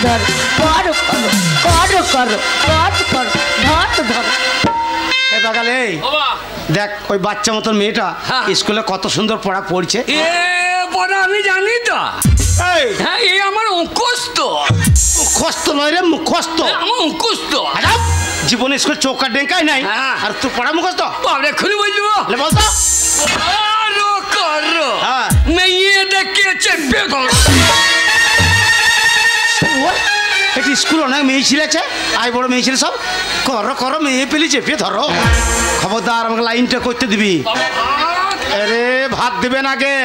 ধর করো করো করো করো করো ধর ধর এই বাগালে দেখ ওই বাচ্চা মতন মেয়েটা স্কুলে কত সুন্দর পড়া পড়ছে। পড়া আমি জানি তো। এই হ্যাঁ এই আমার মুখস্থ। মুখস্থ নয় রে মুখস্থ। আমার মুখস্থ। জীবনে স্কুল চৌকা ডেঙ্কাই নাই আর তুই পড়া মুখস্থ। বাবরে খুলে বলবো বলতো করো করো মেয়ে দেখে চেপে ধরো। একটি স্কুল অনেক মেয়ে ছিল আছে আই বড় মেয়ে ছিল সব করো করো মেয়ে পেলি চেপে ধরো। খবরদার আমাকে লাইনটা করতে দিবি। আরে ভাত দেবেন আগে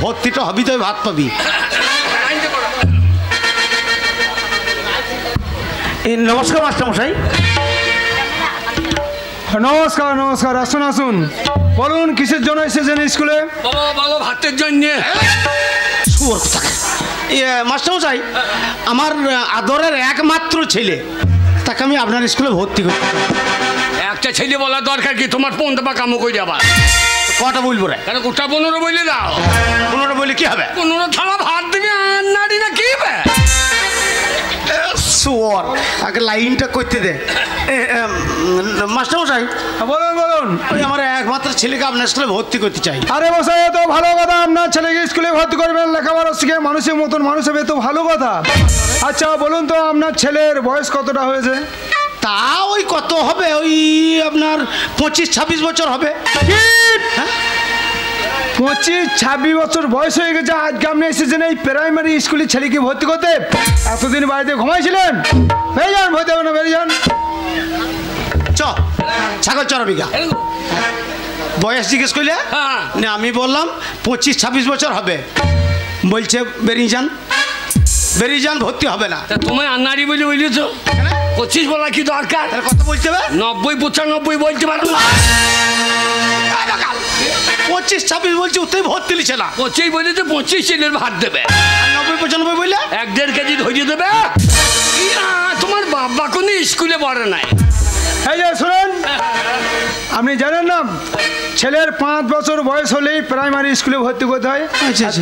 ভর্তিটা হবি তো ভাত পাবি। নমস্কার মাস্টারমশাই। নমস্কার নমস্কার, আসুন আসুন। বলুন কিসের জন্য এসেছেন স্কুলে? বাবা বলো ভাতের জন্য। মাস্টারমশাই আমার আদরের একমাত্র ছেলে, তাকে আমি আপনার স্কুলে ভর্তি করি। একটা ছেলে বলার দরকার কি? তোমার 15 বা কামো করে যাবা। কটা বলবো রে? কেন গোটা 15 বলে দাও। 15 বলে কি হবে? 15 থালা ভাত দিবি আর নাড়ি না কি হবে? শুয়োর আগে লাইনটা করতে দে। মাস্টারমশাই বলুন বলুন। ওই আমার একমাত্র ছেলেকে আপনার স্কুলে ভর্তি করতে চাই। আরে মশাই এত ভালো কথা, আপনার ছেলেকে স্কুলে ভর্তি করবেন, লেখাপড়া শিখে মানুষের মতন মানুষ হবে, তো ভালো কথা। আচ্ছা বলুন তো আপনার ছেলের বয়স কতটা হয়েছে? তা ওই কত হবে, ওই আপনার 25-26 বছর হবে। 25-26 বছর বয়স হয়ে গেছে, আজকে আপনি এসেছেন এই প্রাইমারি স্কুলে ছেলেকে ভর্তি করতে? এতদিন বাড়িতে ঘুমাইছিলেন? বেরিয়ে যান, ভর্তি হবে না, বেরিয়ে যান। ছাগল চড়াবিঘা বয়স জিজ্ঞেস করলে না, আমি বললাম 25-26 বছর হবে, বলছে বেরিয়ে যান বেরিয়ে যান, ভর্তি হবে না। তোমায় আন্নারি বলে বলেছ 25 বলা কি দরকার? কত বলতে হবে? 90-95 বলতে পারো না। 25-26 বলছে, ওতেই ভর্তি লিছে না। 25 বলেছে 25 ছেলের ভাত দেবে। 90-95 বললে 1-1.5 কেজি ধরিয়ে দেবে। তোমার বাবা কোনো স্কুলে পড়ে নাই। এই যে শুনুন, আপনি জানেন না ছেলের 5 বছর বয়স হলেই প্রাইমারি স্কুলে ভর্তি করতে হয়।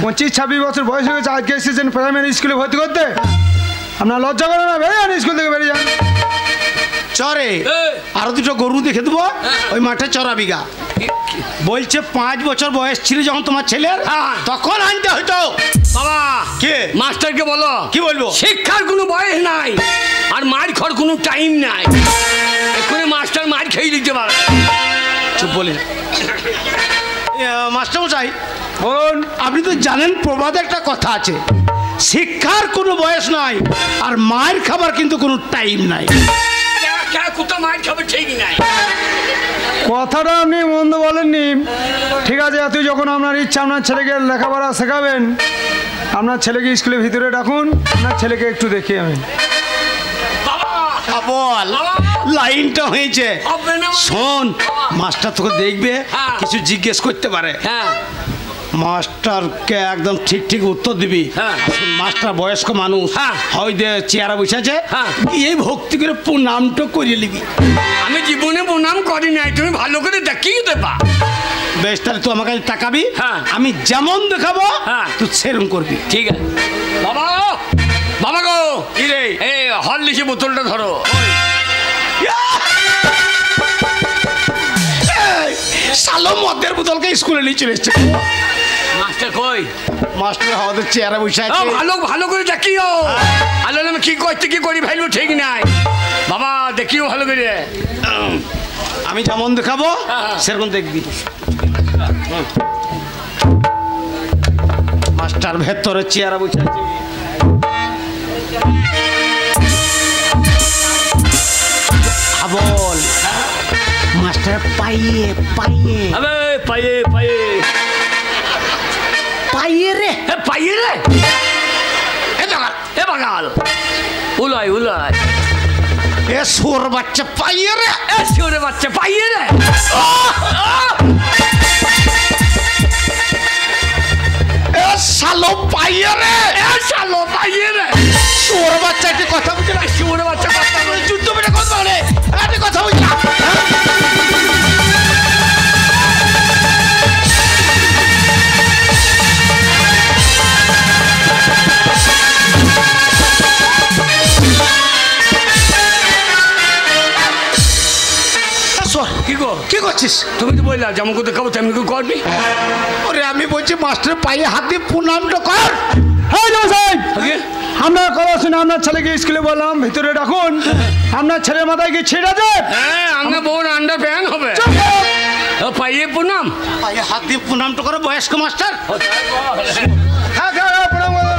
25-26 বছর বয়স হয়ে গেছে, আজকে এসেছেন প্রাইমারি স্কুলে ভর্তি করতে? আপনার লজ্জা করে না? বেরিয়ে যান স্কুল থেকে, বেরিয়ে যান। চরে আরো দুটো গরু দেখে দেবো ওই মাঠে চড়াবিঘা। বলছে 5 বছর বয়স ছিল যখন তোমার ছেলের, তখন আনতে হইতো। বাবা কে মাস্টারকে বলো। কি বলবো? শিক্ষার কোনো বয়স নাই আর মার খাওয়ার কোনো টাইম নাই। এক্ষুনি মাস্টার মার খেয়ে দিতে পারে। চুপ বলে মাস্টারমশাই বলুন। আপনি তো জানেন প্রবাদে একটা কথা আছে, শিক্ষার কোনো বয়স নাই আর মায়ের খাবার কিন্তু কোনো টাইম নাই। কোথাও মার খাবার ঠিক নাই। কথাটা আপনি মন্দ বলেননি। ঠিক আছে, এত যখন আপনার ইচ্ছা আপনার ছেলেকে লেখাপড়া শেখাবেন, আপনার ছেলেকে স্কুলের ভিতরে ডাকুন, আপনার ছেলেকে একটু দেখি আমি। বল লাইনটা হয়েছে, শোন মাস্টার তোকে দেখবে, কিছু জিজ্ঞেস করতে পারে। মাস্টারকে একদম ঠিক ঠিক উত্তর দিবি। মাস্টার বয়স্ক মানুষ, হয়তো চেয়ারে বসে আছে, এই ভক্তি করে প্রণামটা করিয়ে নিবি। আমি জীবনে প্রণাম করি নাই, তুমি ভালো করে দেখিয়ে দেবা। বেশ, তাহলে তুই আমার কাছে তাকাবি, আমি যেমন দেখাবো তুই সেরকম করবি। ঠিক আছে বাবা। বাবা গো, কি রে? এই হরলিক্সের বোতলটা ধরো। সালো মদের বোতলকে স্কুলে নিয়ে চলে এসছে। মাস্টার কই? মাস্টার আমাদের চেয়ারে বসে আছে। ভালো ভালো করে দেখিও। আলো আমি কি করতে কি করি ভাইলো ঠিক নাই। বাবা দেখিও ভালো করে। আমি যেমন দেখাবো সেরকম দেখবি। মাস্টার ভেতরে চেয়ারে বসে আছে। বল মাস্টার পাইয়ে পাইয়ে পাইয়ে পাইয়ে পাইয়ে রে পাইয়ে রে। এ বাগাল উলাই উলাই। এ সোর বাচ্চা পাইয়ে রে, এ সোর বাচ্চা পাইয়ে রে। এ শালো পাইয়ে রে, এ শালো পাইয়ে রে। সোর বাচ্চা একটা কথা বুঝে না, সোর বাচ্চা কথা বলে যুদ্ধ বেটা কথা বলে, একটা কথা বুঝে না। কি করছিস? তুমি তো বললা যেমন করতে খাবো তেমনি করে করবি। ওরে আমি বলছি মাস্টারের পায়ে হাত দিয়ে প্রণামটা কর। হ্যাঁ সাহেব, আগে আমরা কথা শুনে আপনার ছেলেকে স্কুলে বললাম ভিতরে ডাকুন। আপনার ছেলের মাথায় কি ছিঁড়ে আছে? হ্যাঁ আমার বউর আন্ডার প্যান হবে। পাইয়ে প্রণাম। পায়ে হাত দিয়ে প্রণামটা করো বয়স্ক মাস্টার। হ্যাঁ প্রণাম করুন।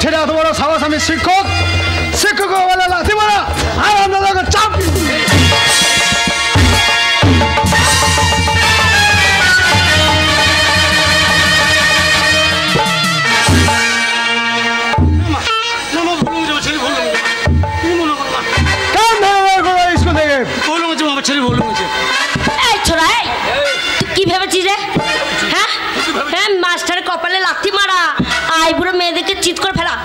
ছেড়ে এত বড় সাহস, আমি শিক্ষক, শিক্ষক বলে লাথি মারা আর আপনাদের চাপ। কি ভেবেছিস রে? হ্যাঁ হ্যাঁ, মাস্টারের কপালে লাথি মারা, আইবুড়ো মেয়েদেরকে চিৎ করে ফেলা।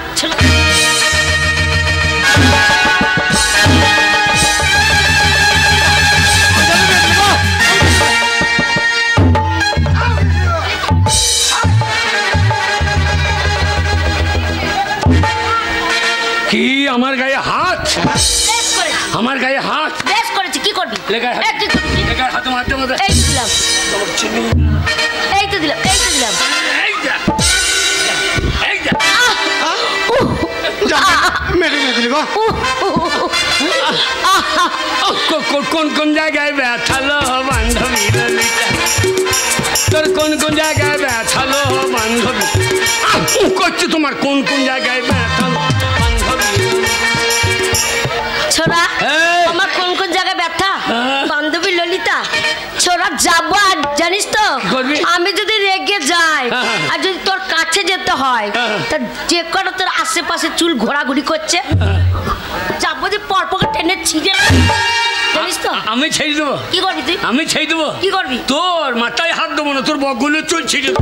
কি আমার গায়ে হাত? আমার গায়ে হাত বেশ করেছি, কি করবি? হাতে মারতে মারতে এই তো দিলাম, এই তো দিলাম, এই তো দিলাম। কোন কোন জায়গায় ব্যথালো বান্ধবী ললিতা, তোর কোন কোন জায়গায় ব্যথালো বান্ধবী করছে, তোমার কোন কোন জায়গায় ব্যথালো বান্ধবী ছোড়া? আমার কোন কোন জায়গায় ব্যথা বান্ধবী ললিতা? ছোড়া যাবো আর জানিস তো, আমি যদি রেগে যাই আর যদি তোর কাছে যেতে হয়, তা যে কটা তোর আশেপাশে চুল ঘোরাঘুরি করছে, যাবো যে পরপকে টেনে ছিঁড়ে, জানিস তো? আমি ছেড়ে দেবো। কি করবি তুই? আমি ছেড়ে দেবো। কি করবি? তোর মাথায় হাত দেবো না, তোর বগলে চুল ছিঁড়ে দেবো।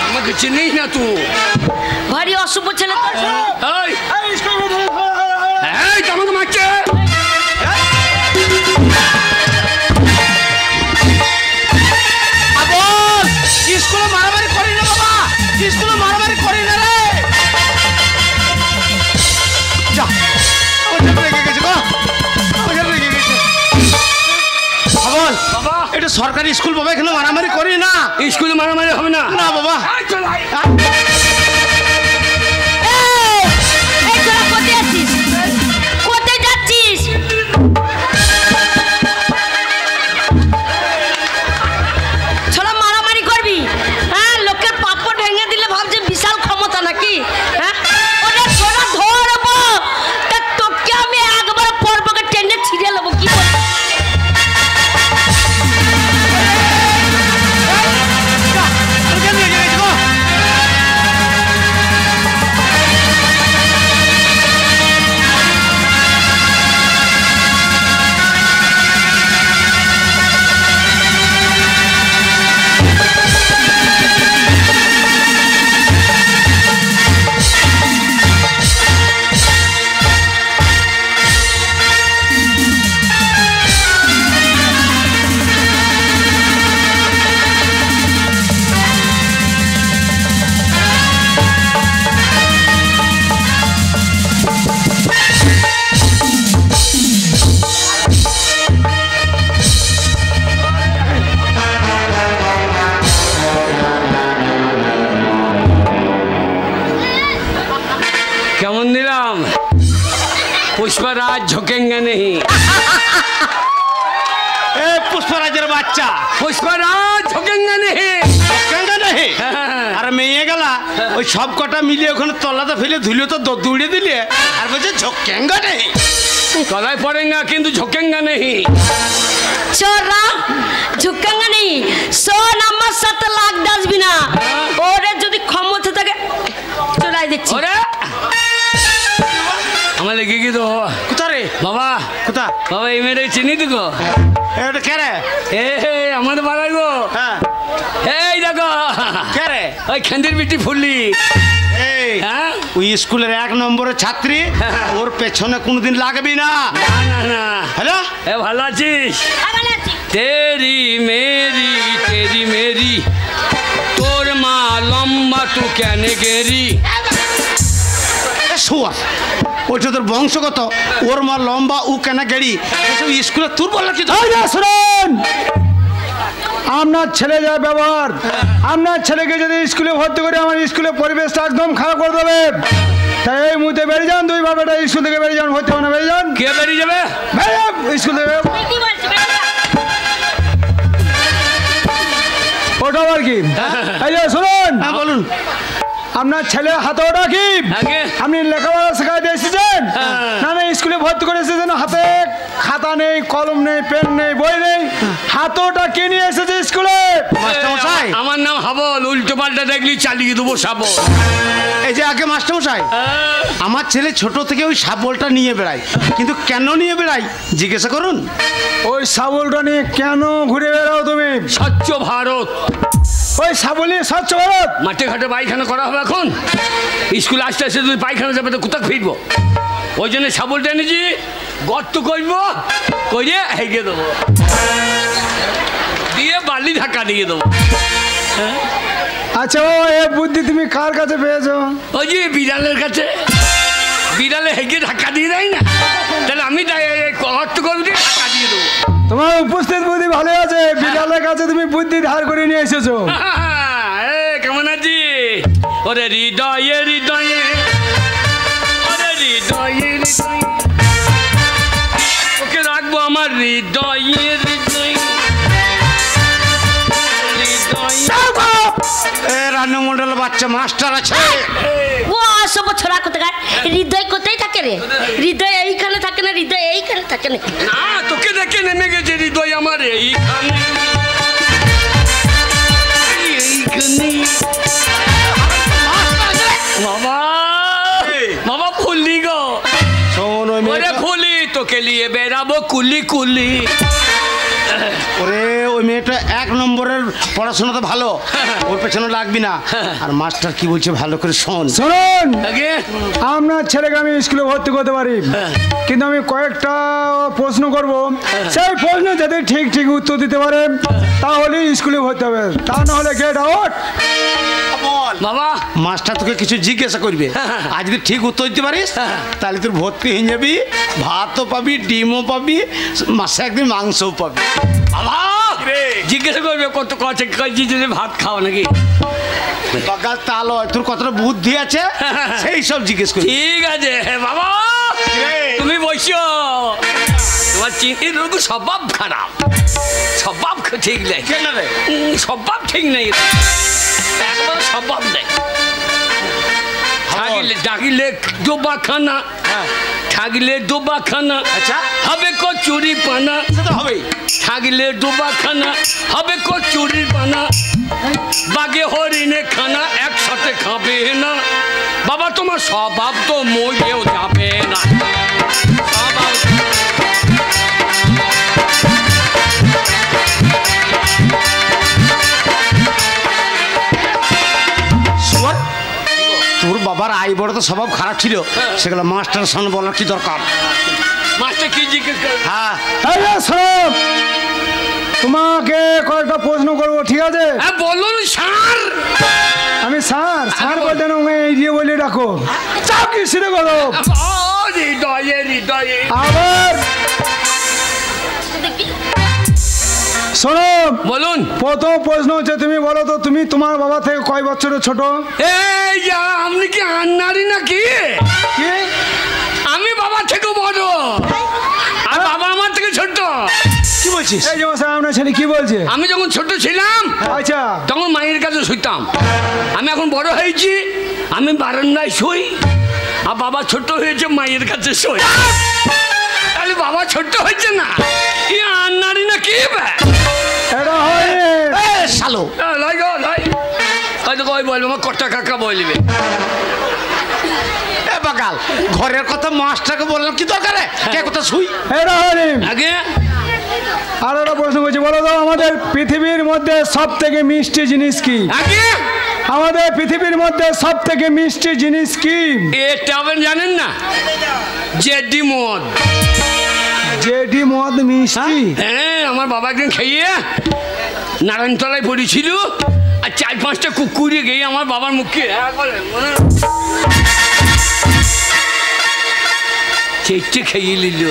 আমাকে চিনিস না তুই, ভারী অশুভ ছেলে তোর। আমাকে মারছে। স্কুলে মারামারি করি না বাবা, স্কুলে মারামারি করি না রে। যা, আমার রেগে গেছে গো, আমার রেগে গেছে। বাবা, এটা সরকারি স্কুল বাবা, এখানে মারামারি করি না। স্কুলে মারামারি হবে না। না বাবা। কোথায় আছিস? কোথায় যাচ্ছিস? ছোড়া মারামারি করবি? হ্যাঁ, লোকের পাপড় ভেঙে দিলে ভাবছে বিশাল ক্ষমতা নাকি? হ্যাঁ, ওটা ছোড়া ধরবো, তা তোকে আমি একবার পরপকে টেনে ছিঁড়ে নেবো। কি করবি? কেমন দিলাম? পুষ্পরাজ ঝোঁকেঙ্গে নেই। পুষ্পরাজের বাচ্চা, পুষ্পরাজ ঝোঁকেঙ্গে নেই। আর মেয়ে গেলা ওই সব কটা মিলিয়ে ওখানে তলাতে ফেলে ধুলে তো দৌড়ে দিলে, আর বলছে ঝোঁকেঙ্গা নেই। তলায় পড়েঙ্গা কিন্তু ঝোঁকেঙ্গা নেই। চোরা ঝুঁকেঙ্গা নেই। শোন, আমার সাথে লাগ ডাসবি না। ওরে যদি ক্ষমতা থাকে চলাই দিচ্ছি। ওরে আমার লেগে গিয়ে তো কোথা রে বাবা? কোথা বাবা? এই মেয়েটা চিনি তো গো। এটা কে রে? আমাদের বাড়াই গো। হ্যাঁ, এই দেখো কে রে? ওই খেন্দির বিটি ফুললি। এই হ্যাঁ? ওই স্কুলের 1 নম্বরের ছাত্রী, ওর পেছনে কোনোদিন লাগবি না। না না না। হ্যালো, এ ভালো আছিস? ভালো আছি। তেরি মেরি তোর মা লম্বা তু কেন গেরি। শোয়া, ওইটা তোর বংশগত। ওর মা লম্বা, ও কেন গেড়ি, এসব স্কুলে তোর বললো কি? এই যে শুনুন, আপনার ছেলে যা ব্যবহার, আপনার ছেলেকে যদি স্কুলে ভর্তি করে আমার স্কুলের পরিবেশটা একদম খারাপ করে দেবে। তাই এই মুহূর্তে বেরিয়ে যান, 2 বাবাটা স্কুল থেকে বেরিয়ে যান, ভর্তি হবে না, বেরিয়ে যান। কে বেরিয়ে যাবে? বেরিয়ে যান স্কুল থেকে। কি বলছিস বেটা? ওটা আবার কি? এই যে শুনুন, হ্যাঁ বলুন। আপনার ছেলে হাতে ওটা কি? আগে আপনি লেখাপড়া শেখাতে এসেছেন না? না স্কুলে ভর্তি করে এসেছেন, হাতে খাতা নেই, কলম নেই, পেন নেই, বই নেই, হাতটা কে নিয়ে এসেছে স্কুলে? মাস্টারমশাই, আমার নাম হাবল, উল্টো পাল্টা দেখলি চালিয়ে দেবো সাবল। এই যে আগে মাস্টারমশাই, আমার ছেলে ছোট থেকে ওই শাবলটা নিয়ে বেড়ায়, কিন্তু কেন নিয়ে বেড়ায় জিজ্ঞাসা করুন। ওই শাবলটা নিয়ে কেন ঘুরে বেড়াও তুমি? স্বচ্ছ ভারত, ওই শাবল নিয়ে স্বচ্ছ ভারত? মাঠে ঘাটে পায়খানা করা হবে এখন, স্কুলে আসতে আসতে যদি পায়খানা যাবে তো কোথাও ফিরবো। ওই জন্য সাবলটা এনেছি, গর্ত করবো, করে হেগে দেবো, দিয়ে বালি ধাক্কা দিয়ে দেবো। আচ্ছা, ও এ বুদ্ধি তুমি কার কাছে পেয়েছো? ওই যে বিড়ালের কাছে, বিড়ালে হেগে ধাক্কা দিয়ে দেয় না, তাহলে আমি গর্ত করবো, দিয়ে ধাক্কা দিয়ে দেবো। তোমার উপস্থিত বুদ্ধি ভালো আছে, বিড়ালের কাছে তুমি বুদ্ধি ধার করে নিয়ে এসেছো। কেমন আছি? ওরে হৃদয়ে হৃদয়ে, ওরে হৃদয়ে হৃদয়ে, ওকে রাখবো আমার হৃদয়ে হৃদয়ে হৃদয়ে। রান্নামন্ডল বাচ্চা মাস্টার আছে। ও আসব ছোড়া কোথাকার? হৃদয় কোথায় থাকে রে? হৃদয় এইখানে থাকে না, হৃদয় এইখানে থাকে না। না, তোকে দেখে নেমে গেছে হৃদয় আমার এইখানে এইখানে। বাবা বাবা ফুললি গো, শোন, ওই ওরে মেয়েটা, ফুলি তোকে নিয়ে বেড়াবো কুলি কুলি। ওরে ওই মেয়েটা 1 নম্বরের পড়াশোনা তো ভালো, ওর পেছনে লাগবি না। আর মাস্টার কি বলছে ভালো করে শোন। শুনুন, আগে আপনার ছেলেকে আমি স্কুলে ভর্তি করতে পারি, কিন্তু আমি কয়েকটা প্রশ্ন করব, সেই প্রশ্ন যদি ঠিক ঠিক উত্তর দিতে পারে তাহলে স্কুলে ভর্তি হবে, তা না হলে গেট আউট। বাবা মাস্টার তোকে কিছু জিজ্ঞাসা করবে, আর যদি ঠিক উত্তর দিতে পারিস তাহলে তোর ভর্তি হয়ে যাবি, ভাতও পাবি, ডিমও পাবি, মাসে একদিন মাংসও পাবি। বাবা জিজ্ঞাসা করবে কত কছে যদি ভাত খাও নাকি। বাগাল তাল হয়, তোর কতটা বুদ্ধি আছে সেই সব জিজ্ঞেস করি। ঠিক আছে বাবা, তুমি বসো। তোমার চিন্তির রোগ স্বভাব খারাপ, স্বভাব ঠিক নেই। কেন রে? স্বভাব ঠিক নেই, একবার স্বভাব নেই। ডাকিলে ডোবাখানা, ঠাগিলে ডোবাখানা, আচ্ছা হবে কচুরি পানা, সেটা হবেই। ঠাগিলে ডোবাখানা, হবে কচুরি পানা, বাগে হরিণে খানা একসাথে খাবে না। বাবা তোমার স্বভাব তো মরেও যাবে না। স্বভাব শোন, তোর বাবার আই বড় তো স্বভাব খারাপ ছিল, সেগুলো মাস্টারের সামনে বলার কি দরকার? মাস্টার কি জিজ্ঞেস করে? হ্যাঁ, এই যে শোনো, তোমাকে কয়েকটা প্রশ্ন করবো, ঠিক আছে? হ্যাঁ বলুন স্যার। আমি স্যার স্যার বলতে না, এই দিয়ে বলে রাখো, চাও কি শুরু করো। হৃদয়ে হৃদয়ে আবার শোনো, বলুন। প্রথম প্রশ্ন হচ্ছে, তুমি বলো তো, তুমি তোমার বাবা থেকে কয় বছরের ছোট? এই যা, আপনি কি আন্নারি নাকি? কি আমি বাবা থেকে বড়, আর বাবা আমার থেকে ছোট। কি বলছিস? এই যে মশাই, আপনার ছেলে কি বলছে? আমি যখন ছোট ছিলাম আচ্ছা, তখন মায়ের কাছে শুইতাম। আমি এখন বড় হয়েছি, আমি বারান্দায় শুই, আর বাবা ছোট হয়েছে মায়ের কাছে শুই। তাহলে বাবা ছোট হয়েছে না, ই আন্নারি না কি? এটা হয় শালো, লাই গো লাই, হয়তো কই বলবে আমার কটা কাকা বলবে। এ বাগাল, ঘরের কথা মাস্টারকে বললাম কি দরকার? কে কথা শুই? এটা হয় আগে আর একটা প্রশ্ন করছি, বলো তো আমাদের পৃথিবীর মধ্যে সব থেকে মিষ্টি জিনিস কি? আগে আমাদের পৃথিবীর মধ্যে সব থেকে মিষ্টি জিনিস কি? এটা আপনি জানেন না? জেডি মদ। জেডি মদ মিষ্টি? হ্যাঁ, আমার বাবা একদিন খেয়ে নারায়ণতলায় পড়েছিল, আর 4-5টা কুকুরে গিয়ে আমার বাবার মুখে চেটে খেয়ে নিল।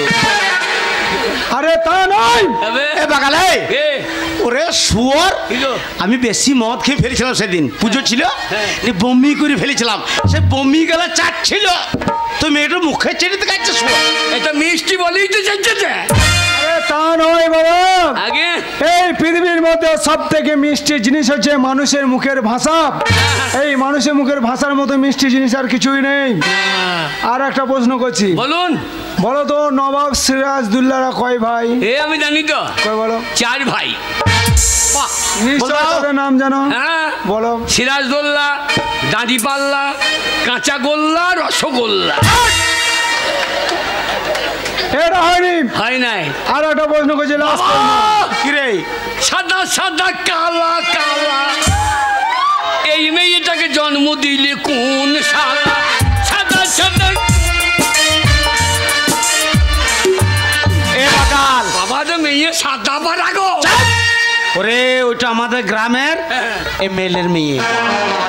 আরে তা নয়, এ বাগালে ওরে শুয়োর, আমি বেশি মদ খেয়ে ফেলেছিলাম সেদিন, পুজো ছিল, বমি করে ফেলেছিলাম, সে বমি গেলা চাটছিল, তো মেয়েটা মুখে চেটে খাচ্ছে শুয়োর। এটা মিষ্টি বলেই তো চাইছে। আরে তা নয় বাবা, আগে এই পৃথিবীর মধ্যে সব থেকে মিষ্টি জিনিস হচ্ছে মানুষের মুখের ভাষা। এই মানুষের মুখের ভাষার মতো মিষ্টি জিনিস আর কিছুই নেই। আর একটা প্রশ্ন করছি, বলুন। বলো তো নবাব সিরাজদৌল্লারা কয় ভাই? এ আমি জানি তো, কয় বলো? 4 ভাই। নিশ্চয় তাদের নাম জানো? হ্যাঁ বলো। সিরাজদৌল্লা, দাঁড়িপাল্লা, কাঁচাগোল্লা, রসগোল্লা। এটা হয়নি, হয় নাই। আর একটা প্রশ্ন করছি, লাস্ট কিরে সাদা সাদা কালা কালা, এই মেয়েটাকে জন্ম দিলে কোন শালা? সাদা সাদা। এ বাগাল, বাবা তো মেয়ে সাদা পারা গো। ওরে ওইটা আমাদের গ্রামের এমএলএর মেয়ে,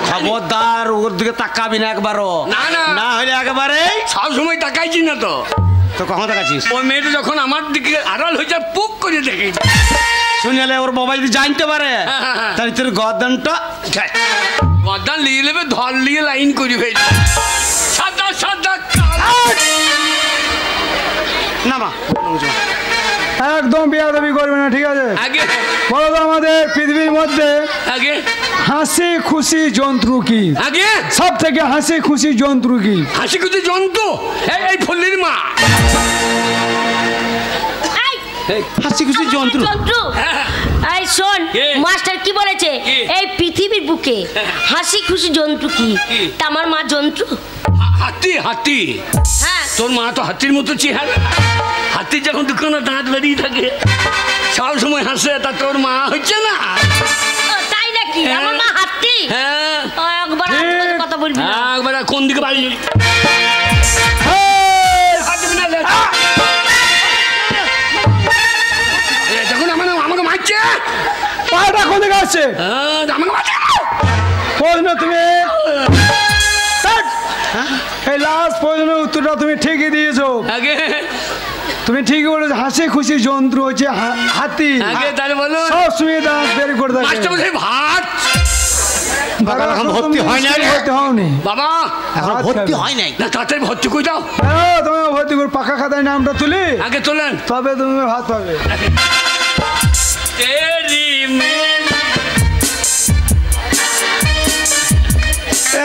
খবরদার ওর দিকে তাকাবি না একবারও, না না না হলে একেবারে সব সময় তাকাইছি না তো। তো কখন দেখাচ্ছিস? ওই মেয়েটা যখন আমার দিকে আড়াল হয়ে যায়, পুক করে দেখে শুনলে ওর বাবা যদি জানতে পারে তাহলে তোর গর্দানটা গদ্দান লিয়ে নেবে, ধর লিয়ে লাইন করে ফেলবে। সাদা সাদা কালা। না মা একদম বিয়াদবি করবে না, ঠিক আছে? আগে বলো তো আমাদের পৃথিবীর মধ্যে আগে হাসি খুশি জন্তু কি? আগে সব থেকে হাসি খুশি জন্তু কি? হাসি খুশি জন্তু এই ফুল্লির মা। হাসি খুশি যন্ত্র। এই শোন, মাস্টার কি বলেছে? এই পৃথিবীর বুকে হাসি খুশি জন্তু কি? তা আমার মা জন্তু। হাতি। হাতি? হ্যাঁ। তোর মা তো হাতির মতো চেহারা। হাতির যখন দুখানা দাঁত বেরিয়ে থাকে, সব সময় হাসে, তা তোর মা হচ্ছে না? তাই নাকি? আমার মা হাতি? হ্যাঁ। একবার কথা বলবি না। একবার কোন দিকে বাড়ি? যখন আমাকে মারছে, পাটা কোন দিকে আসছে? আমাকে মারছে। প্রশ্ন তুমি এই লাস্ট প্রশ্নের উত্তরটা তুমি ঠিকই দিয়েছো। আগে তুমি ঠিকই বলেছো, হাসি খুশি যন্ত্র হচ্ছে হাতি। আগে তাহলে বলো। সব সময় দাঁত বের করে থাকে। মাস্টারমশাই ভাত। বাবা এখন ভর্তি হয় নাই রে? ভর্তি হওনি বাবা এখন ভর্তি হয় নাই। না, তাড়াতাড়ি ভর্তি করে দাও। তুমি ভর্তি করে পাকা খাতায় নামটা তুলি, আগে তোলেন। তবে তুমি ভাত পাবে। তেরি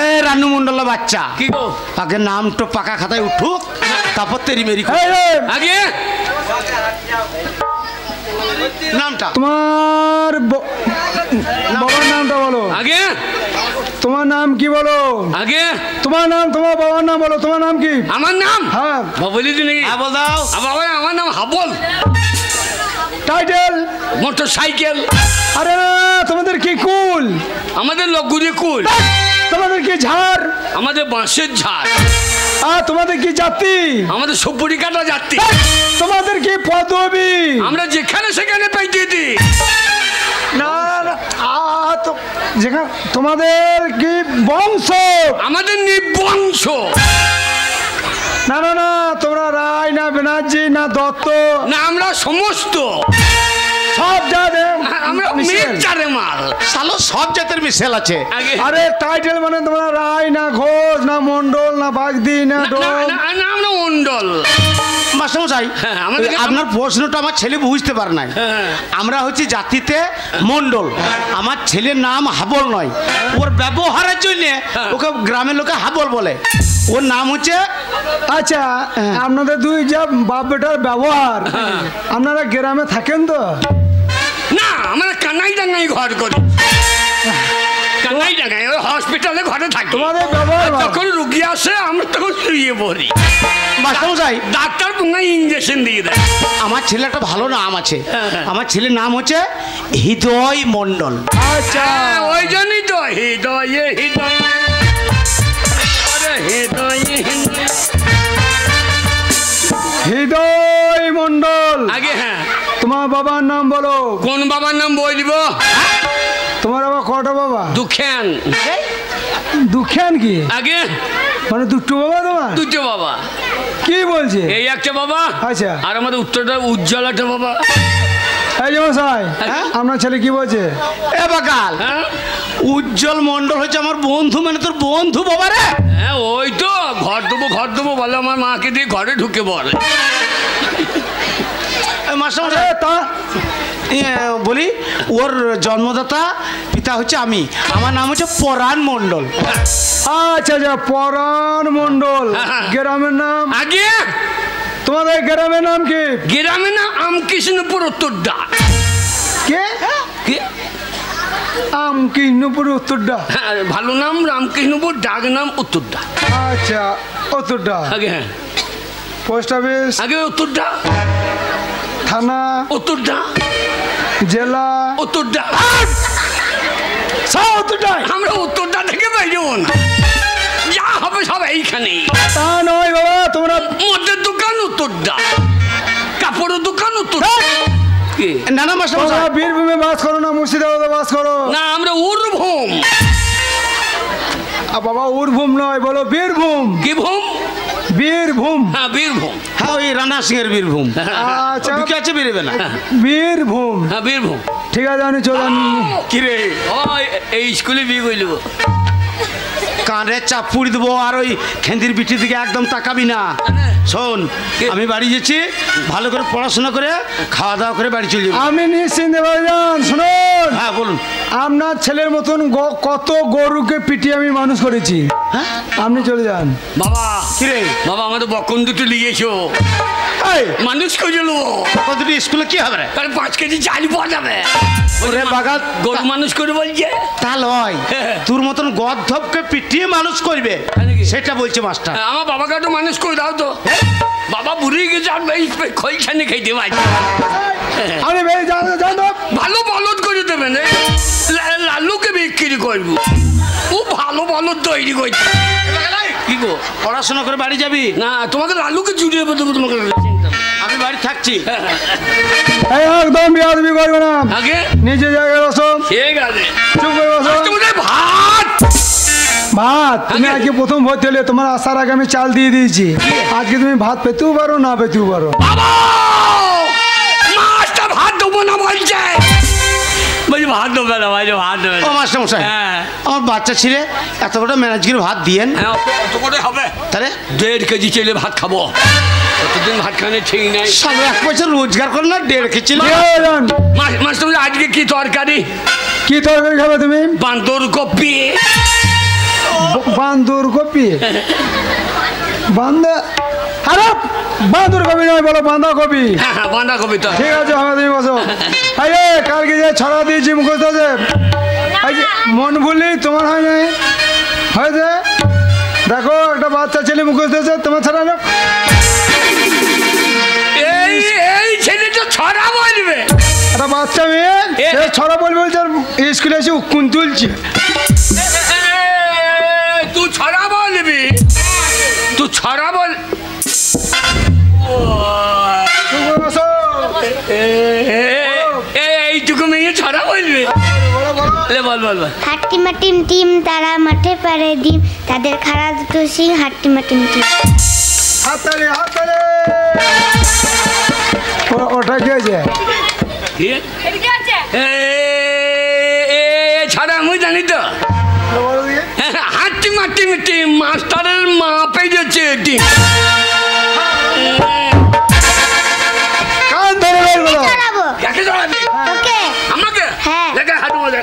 এ রানু মন্ডল বাচ্চা, কি গো? আগে নামটা পাকা খাতায় উঠুক, তারপর তেরি মেরি আগে নামটা। তোমার বাবার নামটা বলো। আগে তোমার নাম কি বলো? আগে তোমার নাম, তোমার বাবার নাম বলো। তোমার নাম কি? আমার নাম? হ্যাঁ বলি দিন নাকি? হ্যাঁ বল দাও। বাবা আমার নাম হাবল। টাইটেল? Motor cycle. আরে তোমাদের কি কুল? আমাদের লগুরি কুল। তোমাদের কি ঝাড়? আমাদের বাঁশের ঝাড়। আর তোমাদের কি জাতি? আমাদের সুপুরি কাটা জাতি। তোমাদের কি পদবী? আমরা যেখানে সেখানে পাইতে দিই। না যেখানে তোমাদের কি বংশ? আমাদের নিবংশ। না না না, তোমরা রায় না ব্যানার্জি না দত্ত না, আমরা সমস্ত সব জাতে আমরা মিক্সচারে মাল। শালো সব জাতের মিশেল আছে। আরে টাইটেল মানে তোমরা রায় না ঘোষ না মন্ডল না বাগদি না ডোম? আমরা মন্ডল। মাস্টারমশাই, আপনার প্রশ্নটা আমার ছেলে বুঝতে পারে নাই। আমরা হচ্ছে জাতিতে মন্ডল, আমার ছেলের নাম হাবল নয়, ওর ব্যবহারের জন্য ওকে গ্রামের লোকে হাবল বলে। ওর নাম হচ্ছে আচ্ছা, আপনাদের দুই যা বাপ বেটার ব্যবহার, আপনারা গ্রামে থাকেন তো? না, আমরা কানাই ডাঙ্গাই ঘর করি। কানাই ডাঙ্গাই ওই হসপিটালে ঘরে থাকি। তোমাদের ব্যবহার যখন রুগী আসে আমরা তখন শুয়ে পড়ি। মাস্টারমশাই, ডাক্তার তোমায় ইঞ্জেকশন দিয়ে দেয়। আমার ছেলে একটা ভালো নাম আছে, আমার ছেলের নাম হচ্ছে হৃদয় মণ্ডল। আচ্ছা ওই জন্যই তো হৃদয়ে হৃদয়ে, আরে হৃদয়ে হৃদয়ে। হৃদয় মণ্ডল। আগে হ্যাঁ, তোমার বাবার নাম বলো। কোন বাবার নাম বলব? তোমার বাবা কটা বাবা? দুঃখেন। দুঃখেন কি আগে মানে দুটো বাবা তোমার? দুটো বাবা। কি বলছে? এই একটা বাবা, আচ্ছা। আর আমাদের উত্তরটা উজ্জ্বল একটা বাবা। এই যে মশাই, হ্যাঁ? আপনার ছেলে কি বলছে? এ বাকাল, হ্যাঁ উজ্জ্বল মণ্ডল হচ্ছে আমার বন্ধু, মানে তোর বন্ধু বাবা রে। হ্যাঁ, ওই তো ঘর দেবো বলে আমার মাকে দিয়ে ঘরে ঢুকে বলে। মাস্টারমশাই, তা বলি ওর জন্মদাতা পিতা হচ্ছে আমি, আমার নাম হচ্ছে পরাণ মণ্ডল। আচ্ছা আচ্ছা, পরাণ মণ্ডল। গ্রামের নাম? আগে তোমাদের গ্রামের নাম কি? গ্রামে না আমকৃষ্ণপুর উত্তরদা। কে? কৃষ্ণপুর উত্তরডা। হ্যাঁ, ভালো নাম রামকৃষ্ণপুর, ডাক নাম উত্তরদা। আচ্ছা, উত্তরডা। আগে হ্যাঁ, পোস্ট অফিস? আগে উত্তরদা। থানা? উত্তরদা। জেলা? উত্তরদা। সব উত্তরডাই? আমরা উত্তরদা থেকে বেরোবো না, যা হবে সব এইখানে। তা নয় বাবা, তোমরা মদের দোকান উত্তরদা, কাপড়ের দোকান উত্তরদা। কি? না না মাস্টারমশাই, তোমরা বীরভূমে বাস করো না মুর্শিদাবাদে বাস করো? না, আমরা উরভূম। বাবা উরভূম নয়, বলো বীরভূম। কি ভূম? বীরভূম। হ্যাঁ, বীরভূম। হ্যাঁ ওই রানা সিং এর বীরভূম। আচ্ছা, ঢুকে আছে বেরোবে না। বীরভূম। হ্যাঁ, বীরভূম। ঠিক আছে, আমি চলে কিরে এই স্কুলে বিয়ে করলো। কানের চাপুড়ি দেবো, আর ওই খেন্দির বিটির দিকে একদম তাকাবি না। শোন, আমি বাড়ি যাচ্ছি, ভালো করে পড়াশোনা করে খাওয়া দাওয়া করে বাড়ি চলে যাবো। আমি নিশ্চিন্তে যান। শুনুন, হ্যাঁ বলুন। আপনার ছেলের মতন কত গরুকে পিটিয়ে আমি মানুষ করেছি। হ্যাঁ আপনি চলে যান। বাবা কিরে বাবা, আমাদের বকন দুটো নিয়ে এসো, এই মানুষ করছিল। কতটি স্কুলে কি হবে রে? তাহলে 5 কেজি চাল পাওয়া যাবে। ওরে বাগাত, গরু মানুষ করে বলছে। তা লয়, তোর মতন গর্ধবকে পিটিয়ে মানুষ করবে সেটা বলছে মাস্টার। আমার বাবাকে একটু মানুষ করে দাও তো। বাবা বুড়ি গেছে, আর খৈছানি খাইতে পারছি। আমি ভালো বলদ করে দেবেন, লালুকে বিক্রি করবো, ও ভালো বলদ তৈরি করছে। কি গো, পড়াশোনা করে বাড়ি যাবি? না তোমাকে লালুকে জুড়িয়ে দেবো, তোমাকে আমি বাড়ি থাকছি। একদম বিয়াদবি করবে না। আগে নিজে জায়গায় বসো। ঠিক আছে, চুপ করে বসো। তোমাদের ভাত ভাত তুমি আজকে প্রথম ভর্তি হলে, তোমার আসার আগে আমি চাল দিয়ে দিয়েছি। আজকে তুমি ভাত পেতেও পারো, না পেতেও পারো। বাবা, মাছটা ভাত দেবো না বলছে। বলছি ভাত দেবে না, ভাই ভাত দেবে ও মাস্টার মশাই, হ্যাঁ আমার বাচ্চা ছেলে এত বড় ম্যানেজগির ভাত দিয়েন। হ্যাঁ, অত করে হবে। তাহলে 1.5 কেজি চেলে ভাত খাবো, কতদিন ভাত খানে ঠিক নাই। সব 1 পয়সা রোজগার করে না 1.5 কেজি। মাস্টার আজকে কি তরকারি? কি তরকারি খাবে তুমি? বান্দর কপি। বান্দর কপি? আরে বান্দর কপি নয়, বলো বাঁধাকপি। হ্যাঁ, বাঁধাকপি তো। ঠিক আছে, হবে, তুমি বসো। আরে কালকে যে ছড়া দিয়েছি মুখস্থ আছে, মন ভুললি তোমার হয় নাই? হয়েছে? দেখো, একটা বাচ্চা ছেলে মুখস্থ আছে, তোমার ছড়া না। এই ছেলে তো ছড়া বলবে। একটা বাচ্চা মেয়ে ছড়া বলবে, স্কুলে এসে উকুন তুলছে। তুই ছড়া বলবি? তুই ছড়া বল। এইটুকু মেয়ে ছড়া বলবে? বল বল বল। হাট্টিমা টিম টিম, তারা মাঠে পারে ডিম, তাদের খাড়া দুটো সিং, হাট্টিমা টিম টিম। হাততালি, হাততালি। ওটা কি আছে? ছড়া আমি জানি তো। হাট্টিমা টিম টিম, মাস্টারের মা পেয়েছে টিম। কান ধরে বের করো। ছড়াবো কাকে ছড়াবি? ওকে। আমাকে? হ্যাঁ। দেখা হাঁটু মজা।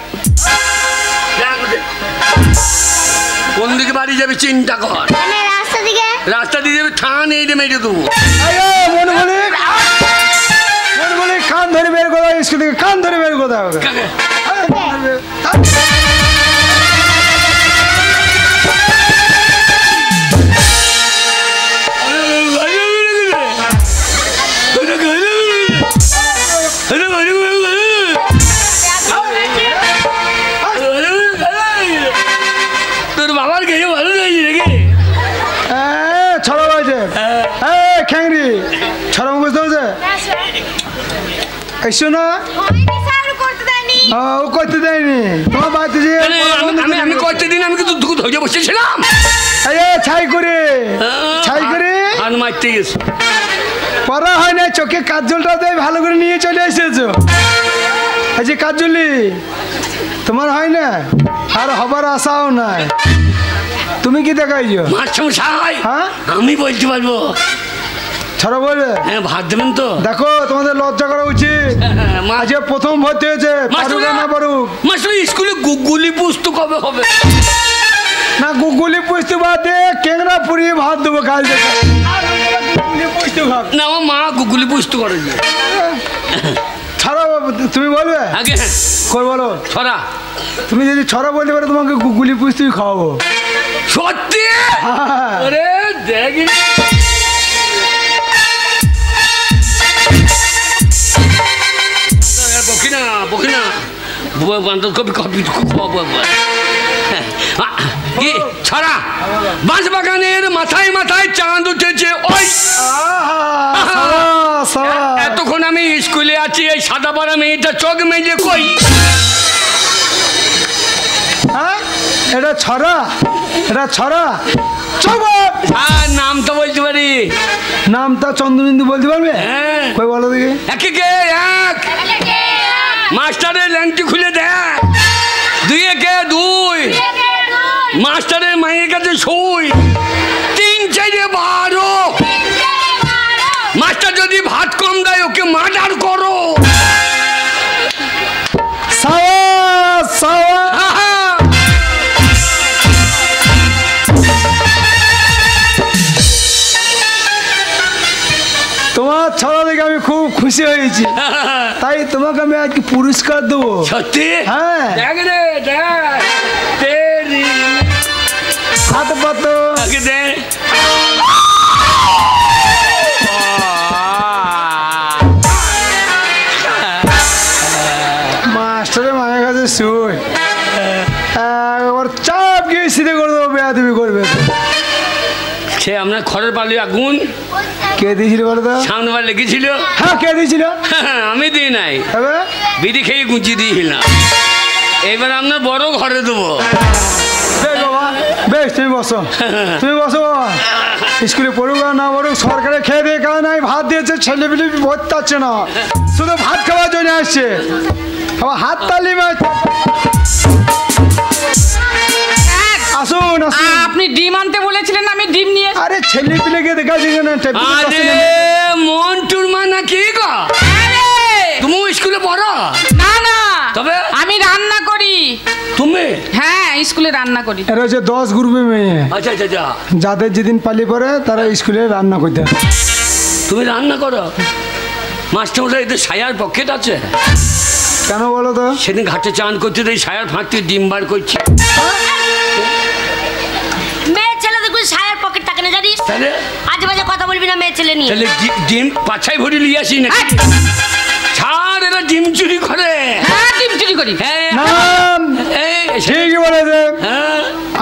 কোন দিকে বাড়ি যাবি চিন্তা কর। মানে রাস্তা দিকে। রাস্তা দিয়ে যাবি, থান এই মেরে দেবো। মন বলি কান ধরে বের করো, স্কুল থেকে কান ধরে বের করতে হবে। এসো না। ও করতে দেয়নি তোমার বাড়িতে যে আমি করতে দিন আমি কিন্তু দুধ হয়ে বসেছিলাম ছাই করে আর মারতে গেছি পড়া হয় না, চোখে কাজলটা দেয় ভালো করে নিয়ে চলে এসেছো। আচ্ছা কাজলি তোমার হয় না, আর হবার আশাও নাই। তুমি কি দেখাইছো? হ্যাঁ আমি বলতে পারবো। ছাড়া বলে হ্যাঁ ভাত দেবেন তো? দেখো তোমাদের লজ্জা করা উচিত। আজকে প্রথম ভর্তি হয়েছে, পারুক না পারুক। মাস্টার স্কুলে গুগলি পুস্তক কবে হবে? না গুগলি পুষতে বাদ দিয়ে ক্যাংরা পুড়িয়ে ভাত দেবো কাল থেকে। না আমার মা গুগলি পুস্তক করে ছাড়া তুমি বলবে আগে কই বলো ছড়া। তুমি যদি ছড়া বলতে পারো তোমাকে গুগলি পুষতেই খাওয়াবো। সত্যি? আরে দেখি বকিনা বকিনা বান্ধবী কপি ছড়া। বাঁশ বাগানের মাথায় মাথায় চাঁদ উঠেছে ওই। এতক্ষণ আমি স্কুলে আছি, এই সাদা পাড়া মেয়েটা চোখ মেজে কই? এটা ছড়া, এটা ছড়া। নামটা বলতে পারি, নামটা চন্দ্রবিন্দু বলতে পারবে? কই বলো দেখি। একে এক মাস্টারের ল্যাংটি খুলে দেখ, দুই একে দুই মাস্টারের মায়ের কাছে শুই, তিন চাইরে 12 মাস্টার যদি ভাত কম দেয় ওকে মার্ডার করো। তোমার ছড়া দেখে আমি খুব খুশি হয়েছি, তাই তোমাকে আমি আজকে পুরস্কার দেবো। সত্যি? হ্যাঁ দেখ রে দেখ তেরি হাত পাতো আগে দে। মাস্টারের মায়ের কাছে শুই, একবার চাপ গিয়ে সিধে করে দেবো, বেয়াদবি করবে। সে আপনার খড়ের পালি আগুন কে দিয়েছিল বলো তো? সামনে বার লেগেছিল। হ্যাঁ কে দিয়েছিল? আমি দিই নাই, বিড়ি খেয়ে গুঁচি দিয়েছিলাম। এবার আপনার বড় ঘরে দেবো। বেশ তুমি বসো, তুমি বসো বাবা। স্কুলে পড়ুক আর না পড়ুক, সরকারে খেয়ে দিয়ে কারণ নাই ভাত দিয়েছে, ছেলে পিলে ভর্তি পাচ্ছে না, শুধু ভাত খাওয়ার জন্য আসছে। আমার হাত তালি আসুন আসুন। আপনি ডিম আনতে বলেছিলেন, আমি ডিম নিয়ে। আরে ছেলে পিলেকে দেখা দিকে না। মন্টুর মা নাকি গো? তুমি স্কুলে পড়ো? না না, তবে আমি রান্না করি। তুমি? হ্যাঁ স্কুলে রান্না করি। এরা হচ্ছে 10 গ্রুপের মেয়ে। আচ্ছা আচ্ছা আচ্ছা। যাদের যেদিন পালি পড়ে তারা স্কুলে রান্না করতে। তুমি রান্না করো? মাস্টারমশাই এদের সায়ার পকেট আছে? কেন বলো তো? সেদিন ঘাটে চান করতে দেয়, সায়ার ফাঁক থেকে ডিম বার করছি। মেয়ে ছেলে দেখুন সায়ার পকেট থাকে না জানিস? তাহলে আজে বাজে কথা বলবি না মেয়ে ছেলে নিয়ে। তাহলে ডিম পাছায় ভরে নিয়ে আসি না? ছাড়, এরা ডিম চুরি করে। হ্যাঁ ডিম চুরি করি। ঠিকই বলেছে।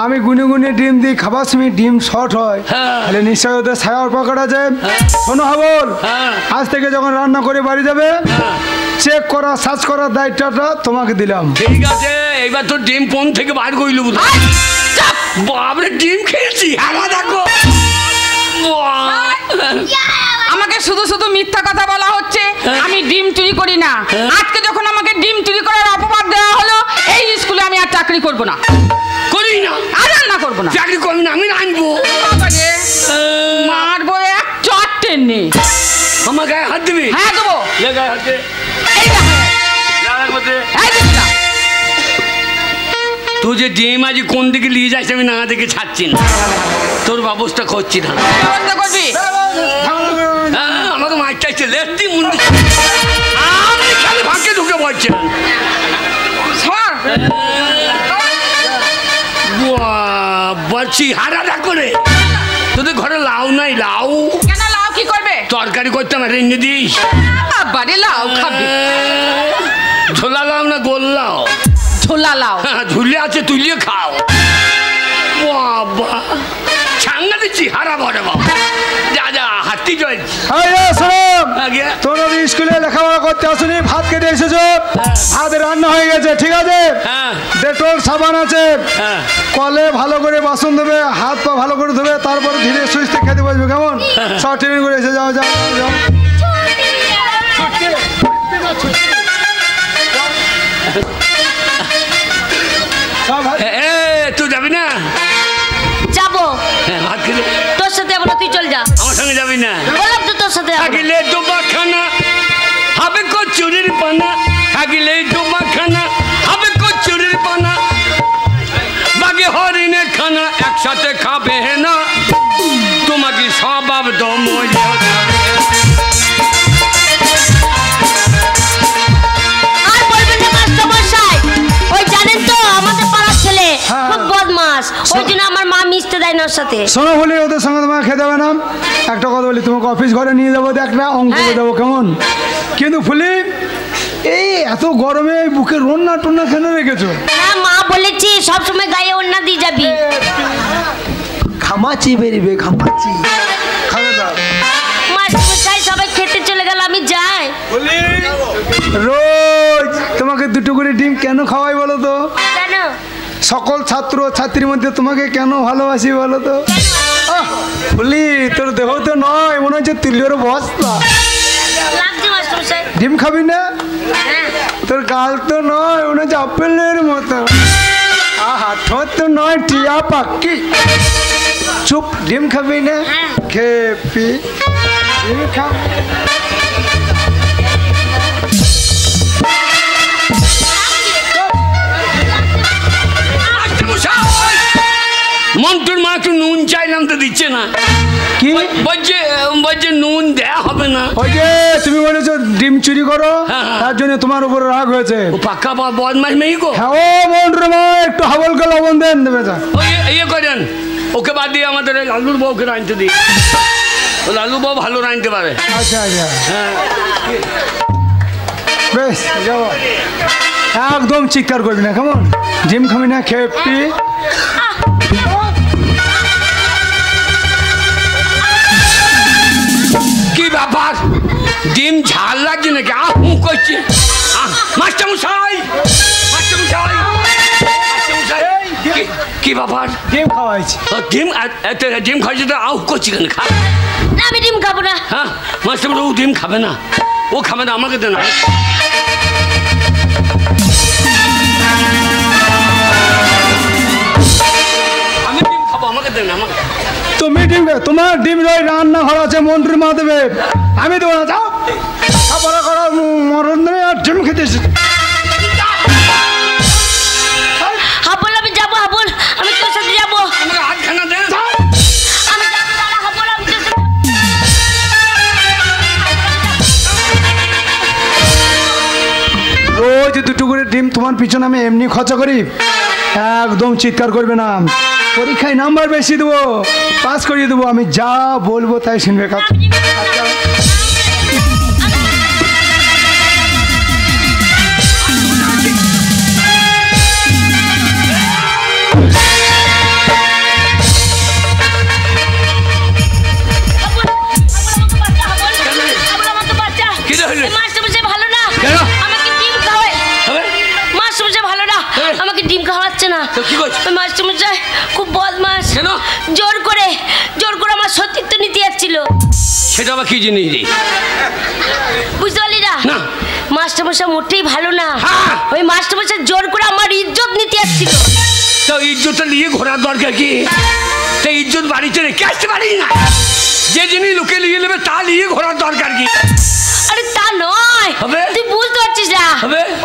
আমি গুনে গুনে ডিম দিই, খাবার সময় ডিম শর্ট হয়, তাহলে নিশ্চয় ওদের সায়ার পকেট আছে। শোনো হাবল, আজ থেকে যখন রান্না করে বাড়ি যাবে চেক করা সার্চ করার দায়িত্বটা তোমাকে দিলাম। ঠিক আছে, এইবার তো ডিম পন থেকে বার করিল। বাবরে ডিম খেয়েছি। দেখো আমাকে শুধু শুধু মিথ্যা কথা বলা হচ্ছে, আমি ডিম চুরি করি না। আজকে যখন আমাকে ডিম চুরি করার অপবাদ দেওয়া হলো, এই স্কুলে আমি আর চাকরি করব না। করি না? আর রান্না করব না। চাকরি করবি না? আমি রাঁধবো। মারবো এক চটে নে। আমার গায়ে হাত দিবি? হ্যাঁ দেবো। গায়ে হাত দে। তুই যে ডিম আজ কোন দিকে নিয়ে যাস আমি না দেখে ছাড়ছি না, তোর ব্যবস্থা করছি না। করবি? আমাকে মাছ চাইছে লেফটি মুন্ডি, আমি খালি ফাঁকে ঢুকে পড়ছেন। বলছি হারাটা করে তোদের ঘরে লাউ নাই? লাউ কেন? লাউ কি করবে? তরকারি করতে আমার রেঞ্জে দিস। বাড়ি লাউ খাবি? ঝোলা লাউ না গোল লাউ? ঝোলা লাউ। ঝুলে আছে, তুলিয়ে খাও। বাবা ছাঙ্গা দিচ্ছি হারা বড় বাবা। যা যা হাত ভর্তি চলছে। তোমরা স্কুলে লেখাপড়া করতে আসুনি, ভাত খেতে এসেছো, ভাত রান্না হয়ে গেছে, ঠিক আছে? ডেটল সাবান আছে, কলে ভালো করে বাসন ধোবে, হাত পা ভালো করে ধোবে, তারপরে ধীরে সুস্থে খেতে বসবে, কেমন? সব টিফিন করে এসে যাও যাও যাও। তুই যাবি না? যাবো। ভাত খেলে তোর সাথে যাবো না, তুই চল যা। আমার সঙ্গে যাবি না? বললাম তো তোর সাথে যাবো। থাকিলে ডোবা খানা হবে কচুরির পানা, থাকিলে ডোবা খানা হবে কচুরির পানা, বাগে হরিণের খানা একসাথে খাবে না, তোমাকে স্বভাব দম শোনো বলি, ওদের সঙ্গে তোমাকে খেতে হবে না। একটা কথা বলি, তোমাকে অফিস ঘরে নিয়ে যাবো, একটা অঙ্ক দেবো, কেমন? কিন্তু ফুলি, এই এত গরমে বুকে রন্না টন্না কেন রেখেছো? মা বলেছি সবসময় গায়ে ওড়না দিয়ে যাবি। ঘামাচি বেরিবে, ঘামাচি। খাবে দাও। মাস্টারমশাই সবাই খেতে চলে গেল, আমি যাই। রোজ তোমাকে দুটো করে ডিম কেন খাওয়াই বলো তো? কেন? সকল ছাত্র ছাত্রীর মধ্যে তোমাকে কেন ভালোবাসি বলো তো? বলি, তোর দেহ তো নয়, মনে হচ্ছে তুলির বস্তা। ডিম খাবি না? তোর গাল তো নয়, মনে হচ্ছে আপেলের মতো। ঠোঁট তো নয়, টিয়া পাখি। চুপ, ডিম খাবি না? খেপি ডিম খাবি। মন্টুর মা একটু নুন চাইলাম তো দিচ্ছে না। কি বলছে নুন দেয়া হবে না। ওই যে তুমি বলেছো ডিম চুরি করো, তার জন্য তোমার উপর রাগ হয়েছে। ও পাক্কা বদমাস মেয়ে গো। হ্যাঁ, ও মন্টুর মা একটু হাবলকে লবণ দেন, দেবে যা। ইয়ে করেন, ওকে বাদ দিয়ে আমাদের লালুর বউকে রাঁধতে দিই। ও লালু বউ ভালো রাঁধতে পারে। আচ্ছা আচ্ছা, হ্যাঁ বেশ যাও। একদম চিৎকার করবি না, কেমন? ডিম খাবি না? খেপি। কি ব্যাপার, ডিম ঝাল লাগছে নাকি? আহ করছে। মাস্টারমশাই, মাস্টারমশাই, কি ব্যাপার? ডিম খাওয়াইছি। ডিম খাইছে তো আহ করছি কেন? খা। আমি ডিম খাবো না। হ্যাঁ, মাস্টারমশাই ও ডিম খাবে না, ও খাবে না, আমাকে দেন। আমি ডিম খাবো, আমাকে দেন, আমাকে। তুমি ডিম, তোমার ডিম রই রান্না ঘর আছে, মন্টুর মা দেবে, আমি দেবো না। যাও, খাবার করার মরণ নেই, আর ডিম খেতে এসেছি। হাবল, আমি যাবো। হাবল, আমি তোর সাথে যাবো। আমাকে হাতখানা দেন। আমি যাবো, দাঁড়া, হাবল, আমি তোর সাথে। রোজ দুটো করে ডিম তোমার পিছনে আমি এমনি খরচা করি। একদম চিৎকার করবে না, পরীক্ষায় নাম্বার বেশি দেবো, পাস করিয়ে দেবো। আমি যা বলবো তাই শুনবে। আমাকে ডিম খাওয়াচ্ছে না। মাস্টারমশাই খুব বদমাস, জোর করে আমার সতীত্ব নিতে যাচ্ছিল। সেটা আবার কি জিনিস? বুঝতে পারলি না? মাস্টারমশাই মোটেই ভালো না। ওই মাস্টারমশাই জোর করে আমার ইজ্জত নিতে যাচ্ছিল। তো ইজ্জতটা নিয়ে ঘোরার দরকার কি? সেই ইজ্জত বাড়িতে রেখে আসতে পারি না? যে জিনিস লোকে নিয়ে নেবে তা নিয়ে ঘোরার দরকার কি? আরে তা নয়, তুই বুঝতে পারছিস না?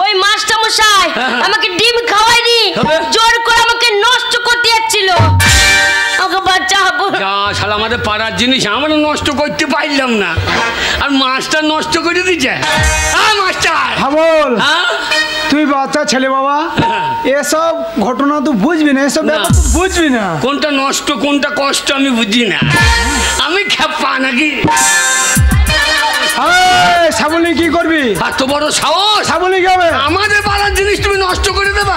ওই মাস্টারমশাই আমাকে ডিম খাওয়ায়নি, জোর করে আমাকে নষ্ট করতে যাচ্ছিল। আমাকে বাচ্চা হবো। শালা আমাদের পাড়ার জিনিস আমরা নষ্ট করতে পারলাম না, আর মাস্টার নষ্ট করে দিচ্ছে। মাস্টার হাবল, তুই বাচ্চা ছেলে বাবা, এসব ঘটনা তো বুঝবি না, এসব ব্যাপার তো বুঝবি না। কোনটা নষ্ট কোনটা কষ্ট আমি বুঝি না, আমি খেপা নাকি? সাবলি কি করবি? এত বড় সাহস! সাবলি কি হবে? আমাদের পাড়ার জিনিস তুমি নষ্ট করে দেবা?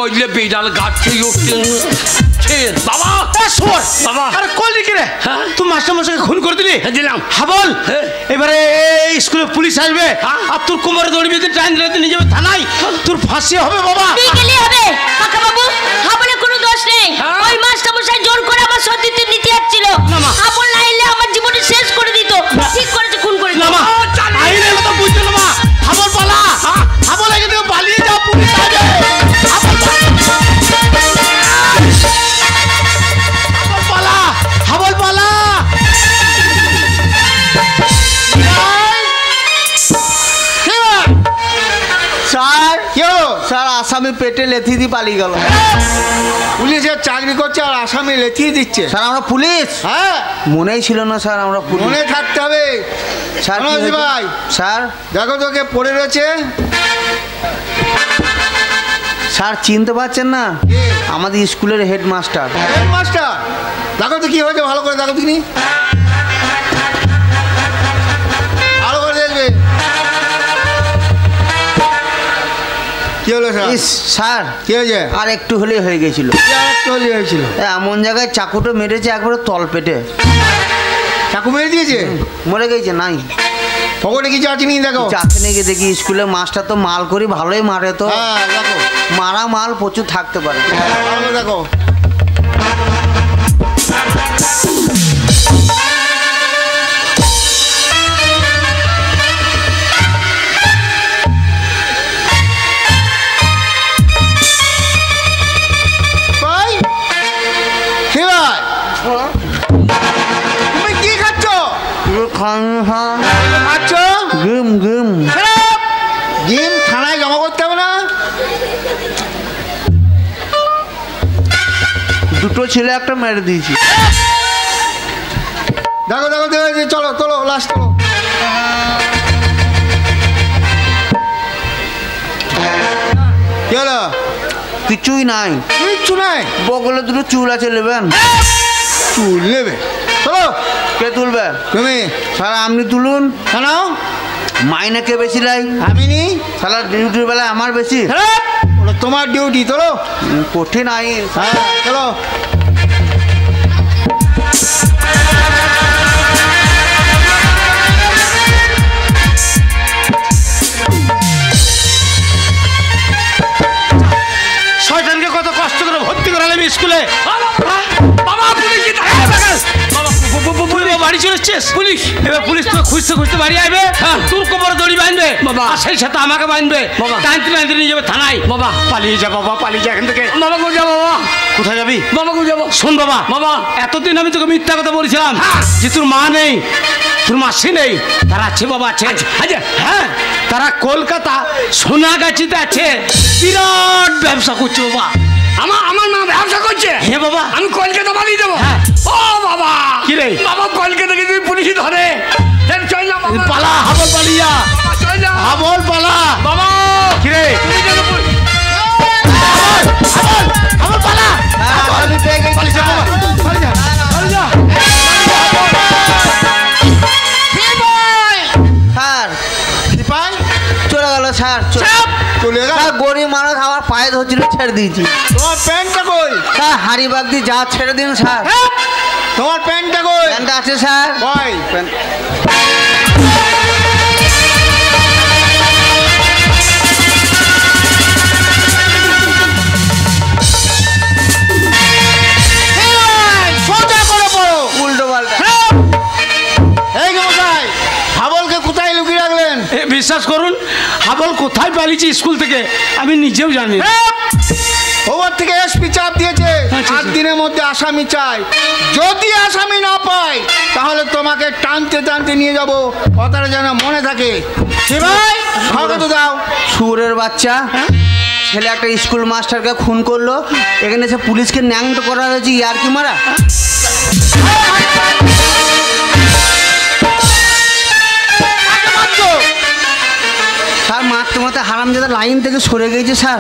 বইলে বিড়াল গাছে উঠছে বাবা বাবা আরে কলি কি রে তুই মাস্টার মশাইকে খুন করে দিলি দিলাম হাবল এবারে এই স্কুলে পুলিশ আসবে আর তোর কোমরে দড়ি বেঁধে টাইম দিলে নিয়ে যাবে থানায় তোর ফাঁসি হবে বাবা গেলে হবে কাকা বাবু হাবলে কোনো দোষ নেই ওই মাস্টার মশাই জোর করে আমার সতীতে নিতে যাচ্ছিল হাবল না এলে আমার জীবনে শেষ করে দিত ঠিক করেছে খুন করে না মা আইনের কথা বুঝতে না মা হাবল পালা হাবল এখান থেকে পালিয়ে যাও পুলিশ আসবে হাবল পালা স্যার স্যার আসামি পেটে লেথি দিয়ে পালিয়ে গেল পুলিশের চাকরি করছে আর আসামি লেথিয়ে দিচ্ছে স্যার আমরা পুলিশ হ্যাঁ মনেই ছিল না স্যার আমরা পুলিশ মনে থাকতে হবে স্যার ভাই স্যার দেখো তোকে পড়ে রয়েছে স্যার চিনতে পারছেন না আমাদের স্কুলের হেডমাস্টার হেডমাস্টার দেখো তো কি হয়েছে ভালো করে দেখো তিনি ভালো করে দেখবে কি হলো স্যার কি হয়েছে আর একটু হলেই হয়ে গেছিল একটু হলেই হয়েছিল এমন জায়গায় চাকুটা মেরেছে একবারে তল পেটে চাকু মেরে দিয়েছে মরে গেছে নাই পকেটে কিছু আছে নি দেখো চাকরি নাকি দেখি স্কুলে মাস্টার তো মাল করি ভালোই মারে তো দেখো মারা মাল প্রচুর থাকতে পারে দেখো তুমি কি খাচ্ছ গিম গিম গিম থানায় জমা করতে হবে না দুটো ছেলে একটা মেরে দিয়েছি দেখো দেখো দেখো চলো চলো লাস্ট চলো কি হলো কিছুই নাই কিচ্ছু নাই বগলে দুটো চুল আছে নেবেন চুল নেবে চলো কে তুলবে তুমি সারা আপনি তুলুন কেন মাইনে কে বেশি লাই আমি নি সারা ডিউটির বেলায় আমার বেশি ওটা তোমার ডিউটি চলো কঠিন আইন হ্যাঁ চলো শয়তানকে কত কষ্ট করে ভর্তি করালাম স্কুলে বাবা বাড়ি চলে এসছিস পুলিশ এবার পুলিশ তো খুঁজতে খুঁজতে বাড়ি আসবে তোর কোমরে দড়ি বাঁধবে বাবা আর সেই সাথে আমাকে বাঁধবে টাইনতে টাইনতে নিয়ে যাবে থানায় বাবা পালিয়ে যা বাবা পালিয়ে যা এখান থেকে বাবা কোথায় যাবো বাবা কোথায় যাবি বাবা কোথায় যাবো শোন বাবা বাবা এতদিন আমি তোকে মিথ্যা কথা বলেছিলাম যে তোর মা নেই তোর মাসি নেই তারা আছে বাবা আছে হ্যাঁ তারা কলকাতা সোনাগাছিতে আছে বিরাট ব্যবসা করছে বাবা আমার মা ব্যবসা করছে হ্যাঁ বাবা আমি কলকাতা পালিয়ে যাবো ও বাবা কি রে বাবা কলকাতা যদি পুলিশ ধরে চল না পালা হাবল পালিয়া চল না হাবল পালা বাবা কি রে হাবল পালা পালিয়ে যা বাবা পালিয়ে যা পালিয়ে যা স্যার চলে গেল স্যার চলে গেল গরিব মানুষ আমার পায়ে ধরছিল ছেড়ে দিয়েছি তোমার প্যান্টটা কই স্যার হাড়িবাগ দিয়ে যা ছেড়ে দিন স্যার তোমার প্যান্টটা কই প্যান্টটা আছে স্যার কই সোজা করে পড়ো উল্টো পাল্টা এই মশাই হাবলকে কোথায় লুকিয়ে রাখলেন বিশ্বাস করুন হাবল কোথায় পালিয়েছি স্কুল থেকে আমি নিজেও জানি ওভার থেকে এসপি চাপ দিয়েছে 8 দিনের মধ্যে আসামি চাই যদি আসামি না পাই তাহলে তোমাকে টানতে টানতে নিয়ে যাব কথাটা যেন মনে থাকে ভাই খাওয়া তো দাও সুরের বাচ্চা ছেলে একটা স্কুল মাস্টারকে খুন করলো এখানে এসে পুলিশকে ন্যাংটো করা হয়েছে ইয়ার কি মারা স্যার মারতে মারতে হারামজাদা লাইন থেকে সরে গেছে স্যার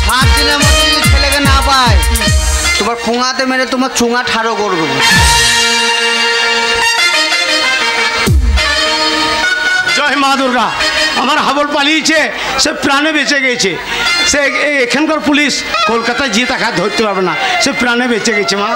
সাত দিনের মধ্যে যদি ছেলেকে না পায় তোমার পুঙাতে মেরে তোমার চুঙা ঠাড়ো করবো জয় মা দুর্গা, আমার হাবল পালিয়েছে, সে প্রাণে বেঁচে গেছে। সে এখানকার পুলিশ কলকাতায় গিয়ে তাকে ধরতে পারবে না, সে প্রাণে বেঁচে গেছে মা।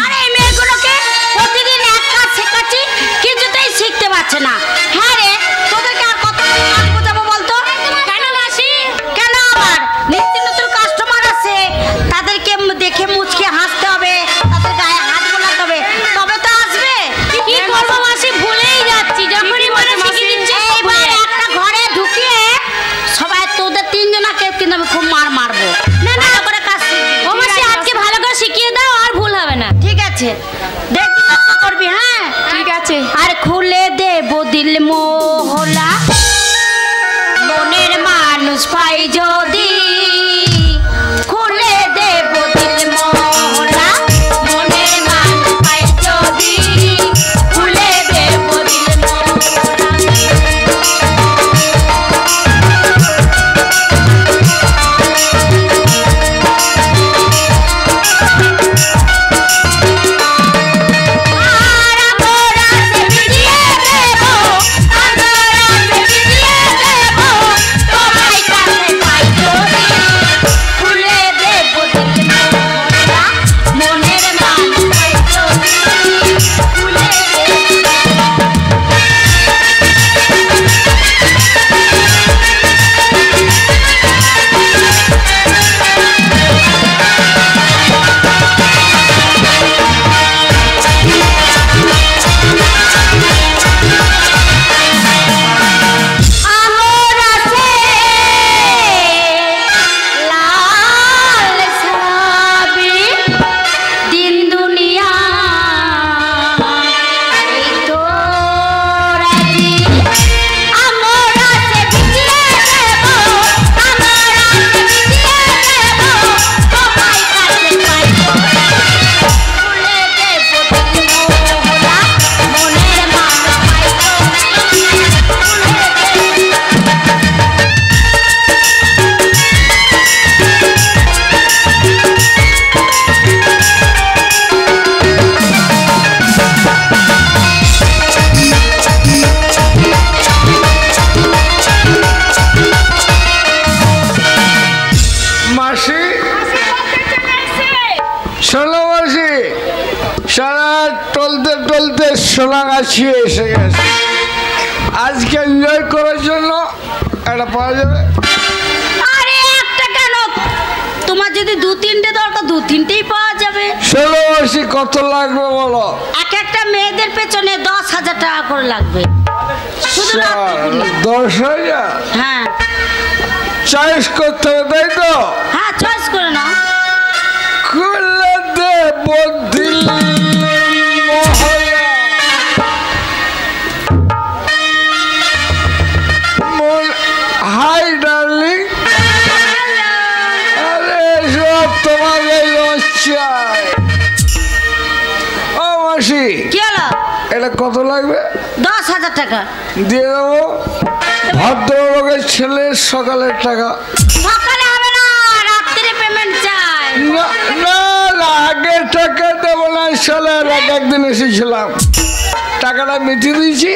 আরে এই মেয়েগুলোকে প্রতিদিন এক কাজ শেখাচ্ছি, কিছুতেই শিখতে পারছে না। হ্যাঁ রে, তোদেরকে আর কত কাজ বোঝাবো বলতো? কেন মাসি? কেন আবার নিত্য নতুন কাস্টমার আছে, তাদেরকে দেখে মুচকে হাসতে হবে, তাদের গায়ে হাত বোলাতে হবে, তবে তো আসবে। কি করবো মাসি, ভুলেই যাচ্ছি। যখনই বলে শিখিয়ে দিচ্ছে, এইবার একটা ঘরে ঢুকিয়ে সবাই তোদের তিনজনাকে কিন্তু আমি খুব মারবো। না না করে কাজ শিখবি। ও মাসি আজকে ভালো করে শিখিয়ে দাও, আর ভুল হবে না। ঠিক আছে, দেখবি করবি। হ্যাঁ ঠিক আছে। আর খুলে দেবো দিল মোহলা, মনের মানুষ পাই যদি, খুলে দেবো দিল মোহলা, মনের মানুষ পাই যদি, খুলে দেবো দিল মোহলা। সোনাগাছি এসে গেছে, আজকে এনজয় করার জন্য এটা পাওয়া যাবে। আরে একটা কেন, তোমার যদি দু তিনটে দরকার দু তিনটেই পাওয়া যাবে। সোনাগাছি কত লাগবে বলো? এক একটা মেয়েদের পেছনে 10,000 টাকা করে লাগবে। 10,000? হ্যাঁ চয়েস করতে হবে, তাই তো? হ্যাঁ চয়েস করে নাও। খুলে দেবো দিল হাই ডার্লিং। আরে সব তোমাকে চাই। ও মাসি কি হলো? এটা কত লাগবে? 10,000 টাকা দিয়ে দেবো। ভদ্রলোকের ছেলের সকালের টাকা। সকালে হবে না, রাত্রে পেমেন্ট চাই। না না, আগের টাকা দেবো না, সালের একদিন এসেছিলাম, টাকাটা মিটিয়ে দিয়েছি,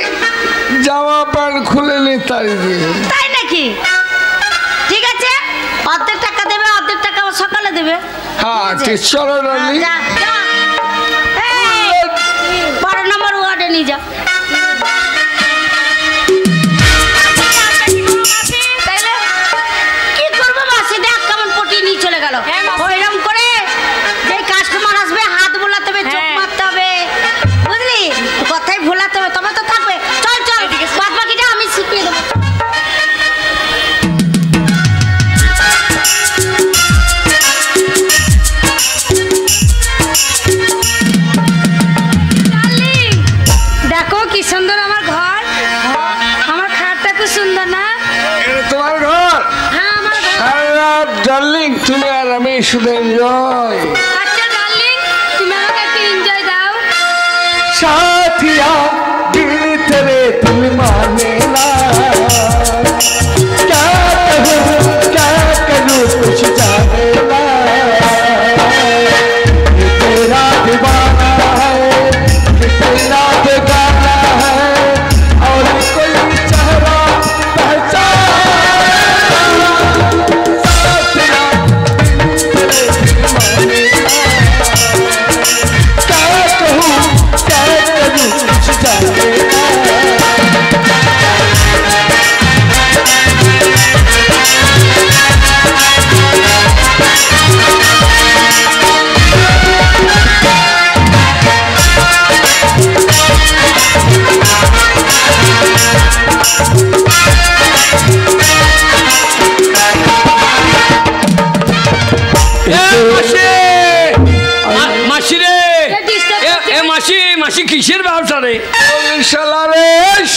জামা প্যান্ট খুলে নি তাই দিয়ে। তাই নাকি? ঠিক আছে, অর্ধেক টাকা দেবে, অর্ধেক টাকা সকালে দেবে। হ্যাঁ ঠিক, চলো ডার্লিং। 12 নম্বর ওয়ার্ডে নিয়ে যাও। কি করবো মাসি, দেখ কেমন পটিয়ে নিয়ে চলে গেল। ওইরকম করে যে কাস্টমার আসবে হাত বোলাতে হবে, চোখ মারতে হবে, বুঝলি? কথাই ভোলাতে হবে, তবে তো থাকবে। চল চল, বাদ বাকিটা আমি শিখিয়ে দেবো। দেখো কি সুন্দর আমার ঘর, আমার খাটটা খুব সুন্দর না? তোমার ঘর? হ্যাঁ আমার ঘর। ডার্লিং তুমি আর আমি শুধু এনজয়। আচ্ছা ডার্লিং, তুমি আমাকে একটু এনজয় দাও। साथिया दिल तेरे दिल माने ना, क्या करूँ कुछ जाने ना, तेरा दीवाना মাসি কিসের ব্যবসা রে? শালা রে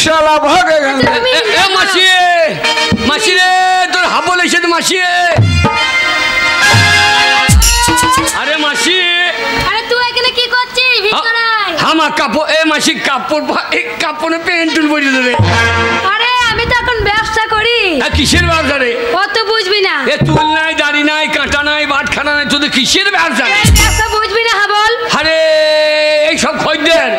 শালা ভাগ এখান থেকে। এ মাসি, মাসি রে তোর হাবল এসেছে মাসি। আরে মাসি, আরে তুই এখানে কি করছিস ভিতরে আয়। আমার কাপড়, এ মাসি কাপড়, কাপড়ে প্যান্ট তুল পরে দেবে। আরে আমি তো এখন ব্যবসা করি। কিসের ব্যবসা রে? অত বুঝবি না। এ চুল নাই, দাড়ি নাই, কাঁটা নাই, বাটখানা নাই, তোদের কিসের ব্যবসা? এই ব্যবসা বুঝবি না হাবল। আরে এই সব খদ্দের,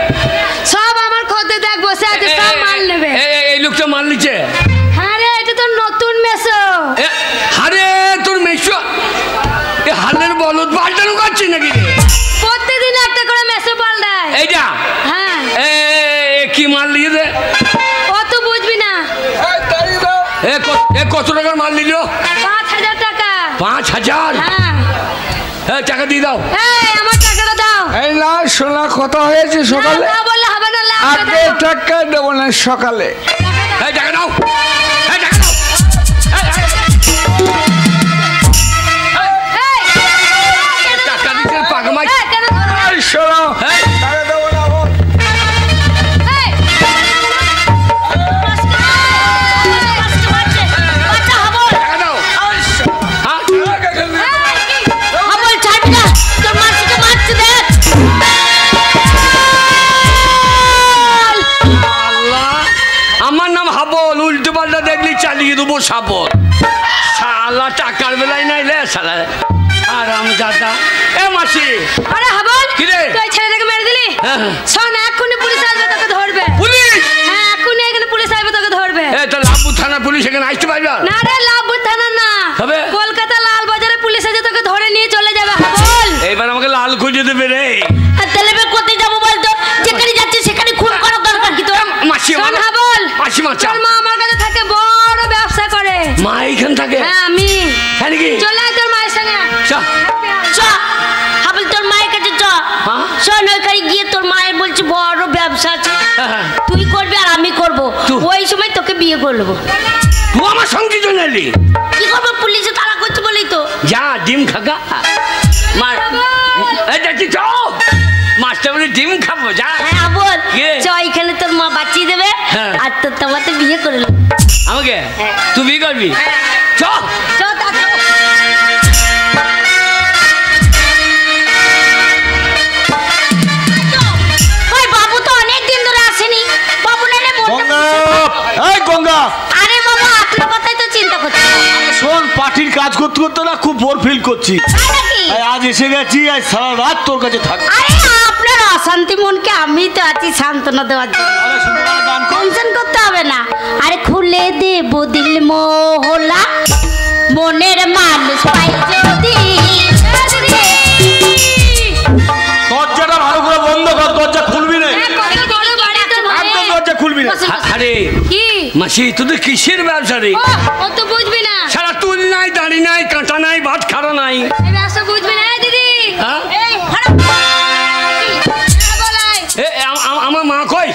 সব আমার খদ্দের দেখ বসে আছে, সব মাল নেবে। এই লোকটা মাল নিচ্ছে। আরে এটা তো নতুন মেসো। আরে তোর মেশো এ হালের বলদ পাল্টানো করছিস নাকি? প্রত্যেকদিন একটা করে মেসো পাল্টায়। এইটা হ্যাঁ এ কি মাল নিয়ে দে? অত বুঝবি না। এ কত টাকার মাল নিল? 5000 টাকা। 5000? হ্যাঁ টাকা দিয়ে দাও। এই আমার টাকাটা দাও। এই না শোনা কথা হয়েছে সকালে, না বললে হবে না, আগে টাকা দেবো না সকালে। এই টাকা দাও, এই টাকা দাও। টাকা দিতে পাগমাই। এই শোনো, টাকা দেবো না বল। টাকা দাও। আমার নাম হাবল, উল্টো পাল্টা দেখলি চালিয়ে দেবো সাবল। শালা টাকার বেলায় নাই রে শালা আরাম দাদা। এ মাসি, আরে হাবল, কি রে? তুই ছেলেটাকে মেরে দিলি? শোন, এক্ষুনি পুলিশ আসবে তোকে ধরবে। পুলিশ? হ্যাঁ এক্ষুনি এখানে পুলিশ আসবে তোকে ধরবে। এ তো লাভপুর থানা পুলিশ এখানে আসতে পারবে না রে, লাভপুর থানা না, তবে? কলকাতা লাল বাজারে পুলিশ এসে তোকে ধরে নিয়ে চলে যাবে হাবল। এইবার আমাকে লাল খুঁজে দেবে রে। আর তাহলে কোথায় যাবো বলতো? যেখানে যাচ্ছি সেখানে খুন করার দরকার কি তোর? মাসি, শোন হাবল, মাসি মাচা, তোর মা আমার কাছে থাকে, বড় ব্যবসা করে। মা এইখানে থাকে? হ্যাঁ আমি। হ্যাঁ নাকি? চলে আয় তোর মায়ের সঙ্গে। চল। চ হাবল, তোর মায়ের কাছে চ। হ্যাঁ? শোন, ওইখানে গিয়ে তোর মায়ের বলছি বড় ব্যবসা আছে, হ্যাঁ। তুই করবি আর আমি করব। ওই সময় তোকে বিয়ে করবো। তুই আমার সঙ্গে চলে এলি? কি করবো, পুলিশে তাড়া করছে বলেই তো। যা ডিম খাগা মার। এই যাচ্ছি চ, মাছটা বলে ডিম খাবো যা। হ্যাঁ বল, কে? চ এখানে তোর মা বাঁচিয়ে দেবে। হ্যাঁ। আর তোর তোমাতে বিয়ে করে নেবো। আমাকে তুই বিয়ে করবি? চ। চ তাড়াতাড়ি। ওই বাবু তো অনেক দিন ধরে আসেনি। বাবু নালে গঙ্গা, এই গঙ্গা, আরে বাবা, আপনার কথাই তো চিন্তা করছি। শোন, পার্টির কাজ করতে করতে না খুব বোর ফিল করছি। তাই নাকি? আজ এসে গেছি, আজ সারা রাত তোর কাছে থাকবো। আরে আপনার অশান্তি মনকে আমি তো আছি সান্ত্বনা দেওয়ার জন্য। আরে শুনতে পারে গান কর। টেনশন করতে হবে না। আরে খুলে দেব দিল মোহলা, মনের মানুষ পাই যদি। দরজাটা ভালো করে বন্ধ কর, দরজা খুলবি না, একদম দরজা খুলবি না। আরে কি মাসি, তোদের কিসের ব্যবসা রে? ও তো বুঝবি না। সারা তুল নাই, দাড়ি নাই, কাঁটা নাই, বাট খাড়া নাই। এই ব্যবসা বুঝবি না। এই দিদি, হ্যাঁ? এই খারাপ বলাই। এ আমার মা কই?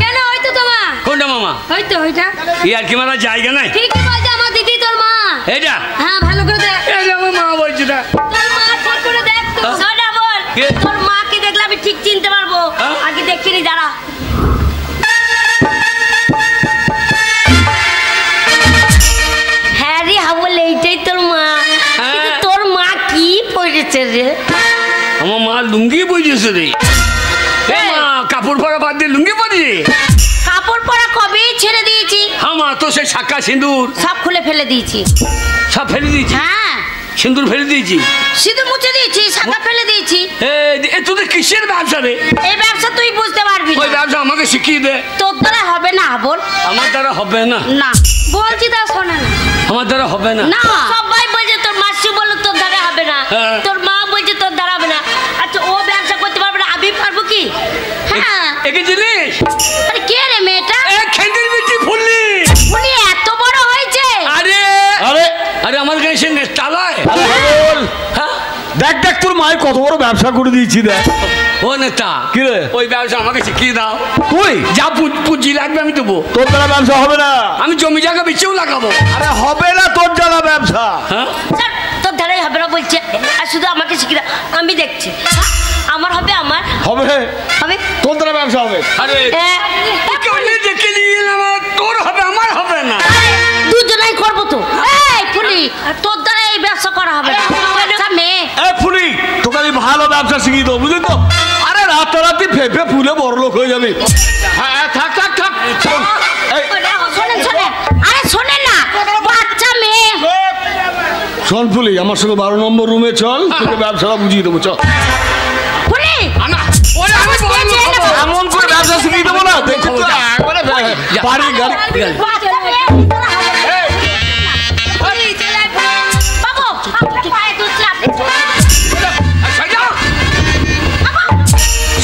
কেন? ওই তো তোমা। কোনটা মামা? ওই তো ওইটা। ই আর কি মারা জায়গা নাই? ঠিকই বলছে, আমার দিদি তোর মা। এইটা? হ্যাঁ ভালো করে দেখ। এই যে আমার মা বলছে না। তোর মা ঠিক করে দেখ তো। হ্যাঁ? সোনা বল, কে? তোর মাকে দেখলে আমি ঠিক চিনতে পারবো। হ্যাঁ? আগে দেখিনি, দাঁড়া। হ্যাঁ রে হাবল, এইটাই তোর মা। হ্যাঁ। কিন্তু তোর মা কি পড়েছে রে? আমার মা লুঙ্গি পরিয়েছে রে। এ মা, কাপড় পরা বাদ দিয়ে লুঙ্গি পরিয়ে? কাপড় পরা কবেই ছেড়ে দিয়েছি, আমার তো সে শাঁখা সিঁদুর সব খুলে ফেলে দিয়েছি। সব ফেলে দিয়েছি, হ্যাঁ, সিঁদুর ফেলে দিয়েছি, শুধু মুছে দিয়েছি, শাখা ফেলে দিয়েছি। এ তোদের কিসের ব্যবসা রে? এই ব্যবসা তুই বুঝতে পারবি ওই না। ব্যবসা আমাকে শিখিয়ে দে। তোর দ্বারা হবে না হাবল। আমার দ্বারা হবে না। না বলছি, তা শোনে না। আমার দ্বারা হবে না। না, সবাই বলছে, তোর মাসি বললো তোর দ্বারা হবে না, হ্যাঁ। তোর মা বলছে তোর দ্বারা হবে না। আচ্ছা ও ব্যবসা করতে পারবে না, আমি পারবো কি? হ্যাঁ। একে জিনিস আরে কে রে মেয়েটা? এ খেন্দির বিটি ফুললি। উনি এত বড় হয়েছে। আরে আরে আরে আমার কাছে সে নেতালয়। বল, হ্যাঁ? দেখ দেখ তোর মায়ের কত বড় ব্যবসা করে দিয়েছি দেখ। ও নেতা, কি রে? ওই ব্যবসা আমাকে শিখিয়ে দাও। তুই যা পুঁজি লাগবে আমি দেবো। তোর দ্বারা ব্যবসা হবে না। আমি জমি জায়গা বেচেও লাগাবো। আরে হবে না তোর দ্বারা ব্যবসা। হ্যাঁ? স্যার, তোর দ্বারাই হবে না, বলছে আর শুধু আমাকে শিখি না, আমি দেখছি আমার হবে, আমার হবে হবে, তোর দ্বারা ব্যবসা হবে। আরে আমি দেখে নিয়ে তোর হবে, আমার হবে না। দুজনেই করবো তো। এই ফুলি, তোর দ্বারা এই ব্যবসা করা হবে না। মেয়ে এ ফুলি, তোকে আমি ভালো ব্যবসা শিখিয়ে দেবো, বুঝলি তো? আরে রাতারাতি ফেপে ফুলে বড় লোক হয়ে যাবি। হ্যাঁ থাক থাক থাক। শোনেন শোনেন, আরে শোনেন না, বাচ্চা মেয়ে। শোন ফুলি, আমার সঙ্গে 12 নম্বর রুমে চল, তোকে ব্যবসাটা বুঝিয়ে দেবো। চল ফুলি, এমন করে ব্যবসা শিখিয়ে দেবো না, দেখছি তো একবারে বাড়ি গাড়ি।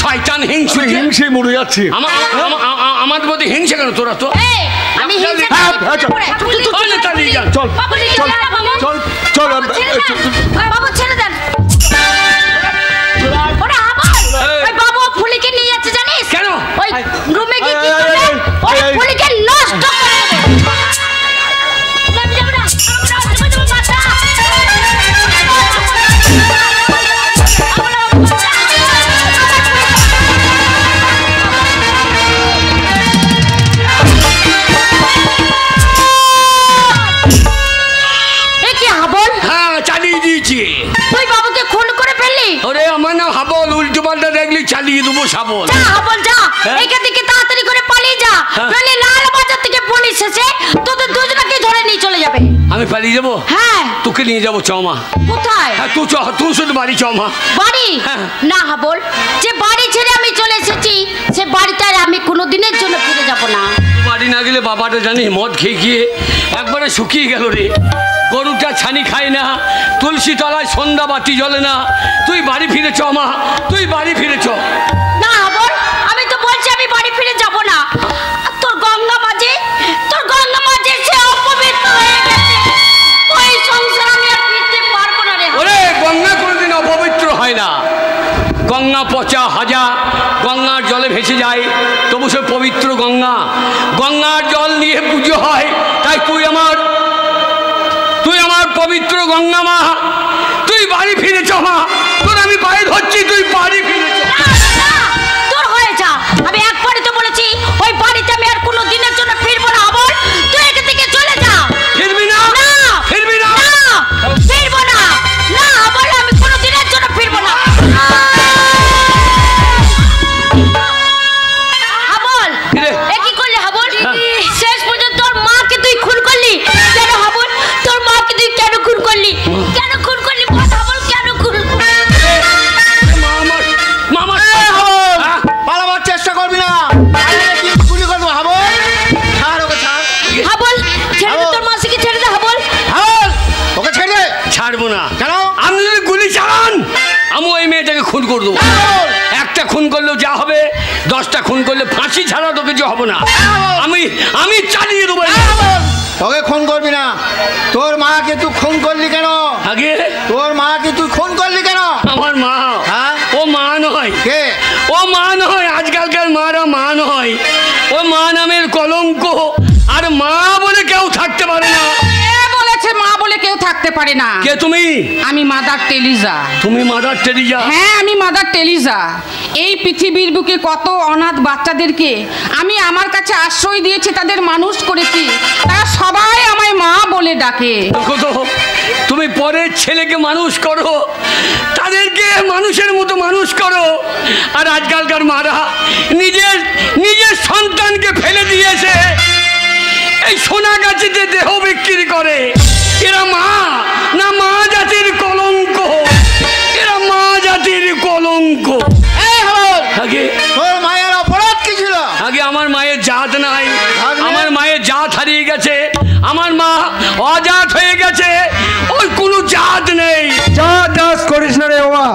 শয়তান হিংসে মরে যাচ্ছে। আমাদের প্রতি হিংসে কেন তোরা? তো আমি চল চল চল বাবু ছেড়ে দেন। বাবু ফুলিকে নিয়ে যাচ্ছে জানিস কেন? ওই রুমে গিয়ে কি করবে? ওই ফুলিকে নষ্ট করে তুই বাবুকে খুন করে ফেললি। ওরে আমার নাম হাবল, উল্টো পাল্টা দেখলি চালিয়ে দেবো সাবল। যা হাবল যা, এইখান থেকে তাড়াতাড়ি করে পালিয়ে যা, নইলে লাল বাজার থেকে পুলিশ এসে তোদের দুজনকে ধরে নিয়ে চলে যাবে। আমি পালিয়ে যাবো? হ্যাঁ তোকে নিয়ে যাবো। চমা কোথায়? তুই চ, তুই শুধু বাড়ি চমা। বাড়ি না হাবল, যে বাড়ি ছেড়ে আমি চলে এসেছি সে বাড়িতে আমি কোনো দিনের জন্য ফিরে যাব না। বাড়ি না গেলে বাবাটা জানি মদ খেয়ে গিয়ে একবারে শুকিয়ে গেল রে। গরুটা ছানি খায় না, তুলসী তলায় সন্ধ্যা বাতি জ্বলে না। তুই বাড়ি ফিরে চ মা, তুই বাড়ি ফিরে চ। না হাবল, আমি তো বলছি আমি বাড়ি ফিরে যাব না। তোর গঙ্গা মাঝে সে অপবিত্র হয়ে গেছে, ওই সংসার আমি আর ফিরতে পারবো না রে। ওরে গঙ্গা কোনোদিন অপবিত্র হয় না। গঙ্গা পচা হাজা, গঙ্গার জলে ভেসে যায়, তবু সে পবিত্র গঙ্গা। গঙ্গার জল নিয়ে পুজো হয়, তাই তুই আমার পবিত্র গঙ্গা মা, তুই বাড়ি ফিরে চ মা। তোর আমি পায়ে ধরছি, তুই বাড়ি ফিরে চ। তোর হয়ে যা, আমি একবারই তো বলেছি ওই বাড়িতে আমি আর কোনো দিনের জন্য ফিরবো না। আবার তুই এখান থেকে চলে যা। ফিরবি না? ফিরবি না? ফিরবো না, না আবার আমি কোনো দিনের জন্য ফিরবো না। হাবল, এ কি করলি হাবল? শেষ পর্যন্ত তোর মাকে তুই খুন করলি কেন হাবল? তোর মাকে তুই কেন খুন করলি? কেন খুন করলি? হাবল কেন খুন করলি? মামা পালাবার চেষ্টা করবি না, গুলি করবো। হাবল ছাড়, ওকে ছাড়। হাবল ছেড়ে দে, তোর মাসিকে ছেড়ে দে হাবল। হাবল ওকে ছেড়ে দে। ছাড়বো না। কেন? আপনি যদি গুলি চালান আমি ওই মেয়েটাকে খুন করে দেবো। একটা খুন করলেও যা হবে, 10টা খুন করলে ফাঁসি ছাড়া তো কিছু হবে না। আমি চালিয়ে দেবো। তোকে খুন করবি না। তোর মাকে তুই খুন করলি কেন? আগে তোর মাকে তুই খুন করলি কেন? আমার মা, হ্যাঁ? ও মা নয়। কে? ও মা নয়, আজকালকার মারা মা নয়। ও মা নামের কলঙ্ক, আর মা বলে কেউ থাকতে পারে না। বলেছে মা বলে কেউ থাকতে পারে না। কে তুমি? আমি মাদার টেরিজা। তুমি মাদার টেরিজা? হ্যাঁ আমি মাদার টেরিজা। এই পৃথিবীর বুকে কত অনাথ বাচ্চাদেরকে আমি আমার কাছে আশ্রয় দিয়েছি, তাদের মানুষ করেছি, তারা সবাই আমায় মা বলে ডাকে। দেখো তো, তুমি পরের ছেলেকে মানুষ করো, তাদেরকে মানুষের মতো মানুষ করো, আর আজকালকার মারা নিজের সন্তানকে ফেলে দিয়েছে এই সোনা গাছিতে দেহ বিক্রি করে। এরা মা না, মা জাতির কলঙ্ক, এরা মা জাতির কলঙ্ক। আগে তোর মায়ের অপরাধ কি ছিল? আগে আমার মায়ের জাত নাই, আমার মায়ের জাত হারিয়ে গেছে, আমার মা অজাত হয়ে গেছে, ওই কোনো জাত নেই। জাত করিস না রে বাবা,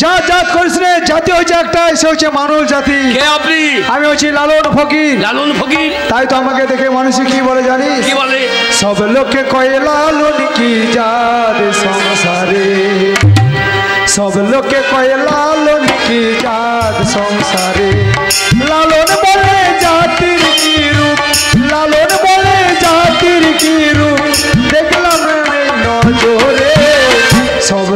জাত করিস রে। জাতি হচ্ছে একটা, সে হচ্ছে মানুষ জাতি। কে আপনি? আমি হচ্ছি লালন ফকির। লালন ফকির? তাই তো আমাকে দেখে মানুষ কি বলে জানিস? কি বলে? সব লোকে কয়ে লালন কি জাত সংসারে, সব লোকে কয়ে লালন কি জাত সংসারে। লালন বলে জাতির কি রূপ, লালন বলে জাতির কি রূপ, দেখলাম নজরে। সব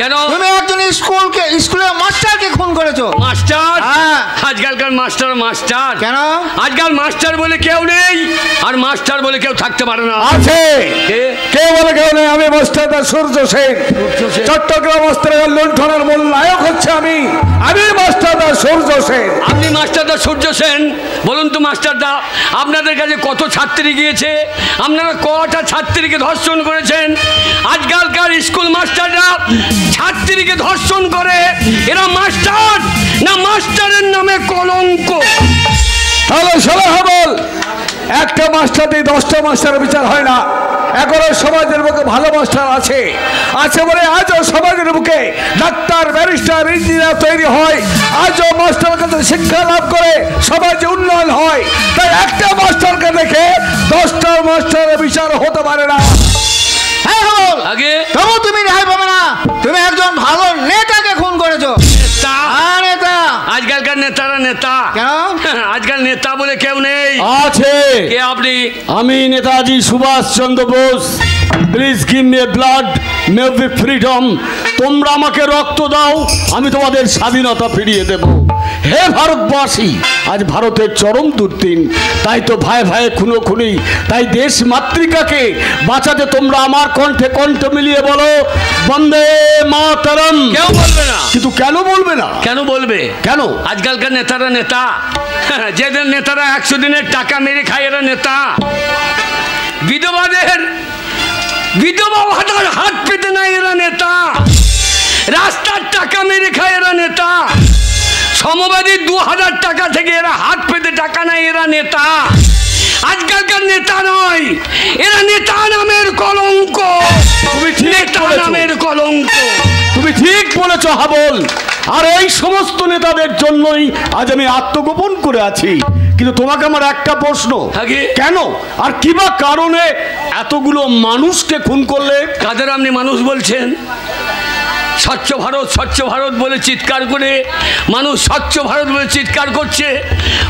কেন? তুমি একজন স্কুলের মাস্টারকে খুন করেছো। মাস্টার? হ্যাঁ। আজকালকার মাস্টার কেন? আজকাল মাস্টার বলে কেউ নেই, আর মাস্টার বলে কেউ থাকতে পারে না। আছে, কে? কেউ বলে কেউ নেই। আমি মাস্টারদা সূর্য সেন, চট্টগ্রাম অস্ত্রের লুণ্ঠনের মূল নায়ক হচ্ছে আমি মাস্টারদা সূর্য সেন। আপনি মাস্টারদা সূর্য সেন? বলুন তো মাস্টারদা, আপনাদের কাছে কত ছাত্রী গিয়েছে? আপনারা কটা ছাত্রীকে ধর্ষণ করেছেন? আজকালকার স্কুল মাস্টাররা ছাত্রীকে ধর্ষণ করে, এরা মাস্টার না মাস্টারের নামে কলঙ্ক? তাহলে শোনো হাবল, একটা মাস্টার দিয়ে 10টা মাস্টারের বিচার হয় না। এখনো সমাজের বুকে ভালো মাস্টার আছে বলে আজও সমাজের বুকে ডাক্তার, ব্যারিস্টার, ইঞ্জিনিয়ার তৈরি হয়। আজও মাস্টারের কাছে শিক্ষা লাভ করে সমাজে উন্নয়ন হয়। তাই একটা মাস্টারকে দেখে 10টা মাস্টারের বিচার হতে পারে না। আগে তবু তুমি রেহাই পাবে না। তুমি একজন ভালো নেতাকে খুন করেছো। নেতা? আজকালকার নেতারা নেতা কেন? আজকাল নেতা বলে কেউ নেই। আছে। কে আপনি? আমি Netaji Subhash Chandra Bose. Please give me blood, may be freedom. তোমরা আমাকে রক্ত দাও, আমি তোমাদের স্বাধীনতা ফিরিয়ে দেব। হে ভারতবাসী, আজ ভারতের চরম দুর্দিন। তাই তো ভাই ভাই খুনোখুনি। তাই দেশ মাতৃকাকে বাঁচাতে তোমরা আমার কণ্ঠে কণ্ঠ মিলিয়ে বলো বন্দে মাতরম। কেউ বলবে না। কিন্তু কেন বলবে না? কেন বলবে? কেন? আজকালকার নেতারা নেতা। যেদের নেতারা 100 দিনের টাকা মেরে খায় এরা নেতা। বিধবা ভাতার হাত পেতে নাই এরা নেতা। রাস্তার টাকা মেরে খায় এরা নেতা। সমবাদী 2000 টাকা থেকে এরা হাত পেতে টাকা নেয় এরা নেতা। আজকালকার নেতা নয়, এরা নেতা নামের কলঙ্ক। তুমি নেতা নামের কলঙ্ক। তুমি ঠিক বলেছ হাবল। আর এই সমস্ত নেতাদের জন্যই আজ আমি আত্মগোপন করে আছি। কিন্তু তোমাকে আমার একটা প্রশ্ন, কেন আর কিবা কারণে এতগুলো মানুষকে খুন করলে? কাদের আপনি মানুষ বলছেন? স্বচ্ছ ভারত বলে চিৎকার করে মানুষ স্বচ্ছ ভারত বলে চিৎকার করছে।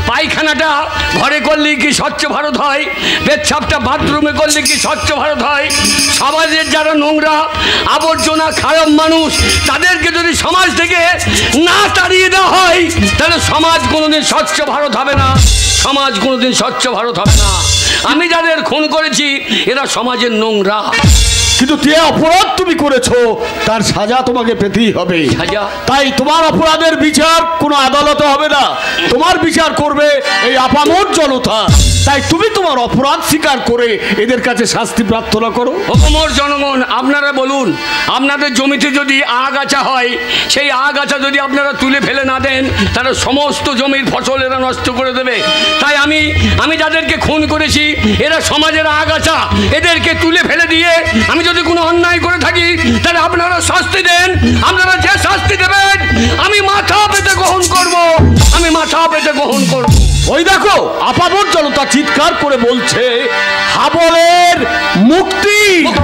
পায়খানাটা ঘরে করলে কি স্বচ্ছ ভারত হয়? পেচ্ছাপটা বাথরুমে করলে কি স্বচ্ছ ভারত হয়? সমাজের যারা নোংরা আবর্জনা খারাপ মানুষ, তাদেরকে যদি সমাজ থেকে না তাড়িয়ে দেওয়া হয়, তাহলে সমাজ কোনোদিন স্বচ্ছ ভারত হবে না। সমাজ কোনোদিন স্বচ্ছ ভারত হবে না। আমি যাদের খুন করেছি এরা সমাজের নোংরা। কিন্তু যে অপরাধ তুমি করেছো তার সাজা তোমাকে পেতেই হবে। তাই তোমার অপরাধের বিচার কোনো আদালতে হবে না, তোমার বিচার করবে এই আপামর জনতা। তাই তুমি তোমার অপরাধ স্বীকার করে এদের কাছে শাস্তি প্রার্থনা করো। অপমর জনগণ, আপনারা বলুন, আপনাদের জমিতে যদি আগাছা হয়, সেই আগাছা যদি আপনারা তুলে ফেলে না দেন, তাহলে সমস্ত জমির ফসল এরা নষ্ট করে দেবে। তাই আমি যাদেরকে খুন করেছি এরা সমাজের আগাছা, এদেরকে তুলে ফেলে দিয়ে আমি যদি কোনো অন্যায় করে থাকি তাহলে আপনারা শাস্তি দেন। আপনারা যে শাস্তি দেবেন আমি মাথা পেতে গ্রহণ করব। আমি মাথা পেতে গ্রহণ করব। ওই দেখো আপামর জনতা চিৎকার করে বলছে হাবলের মুক্তি।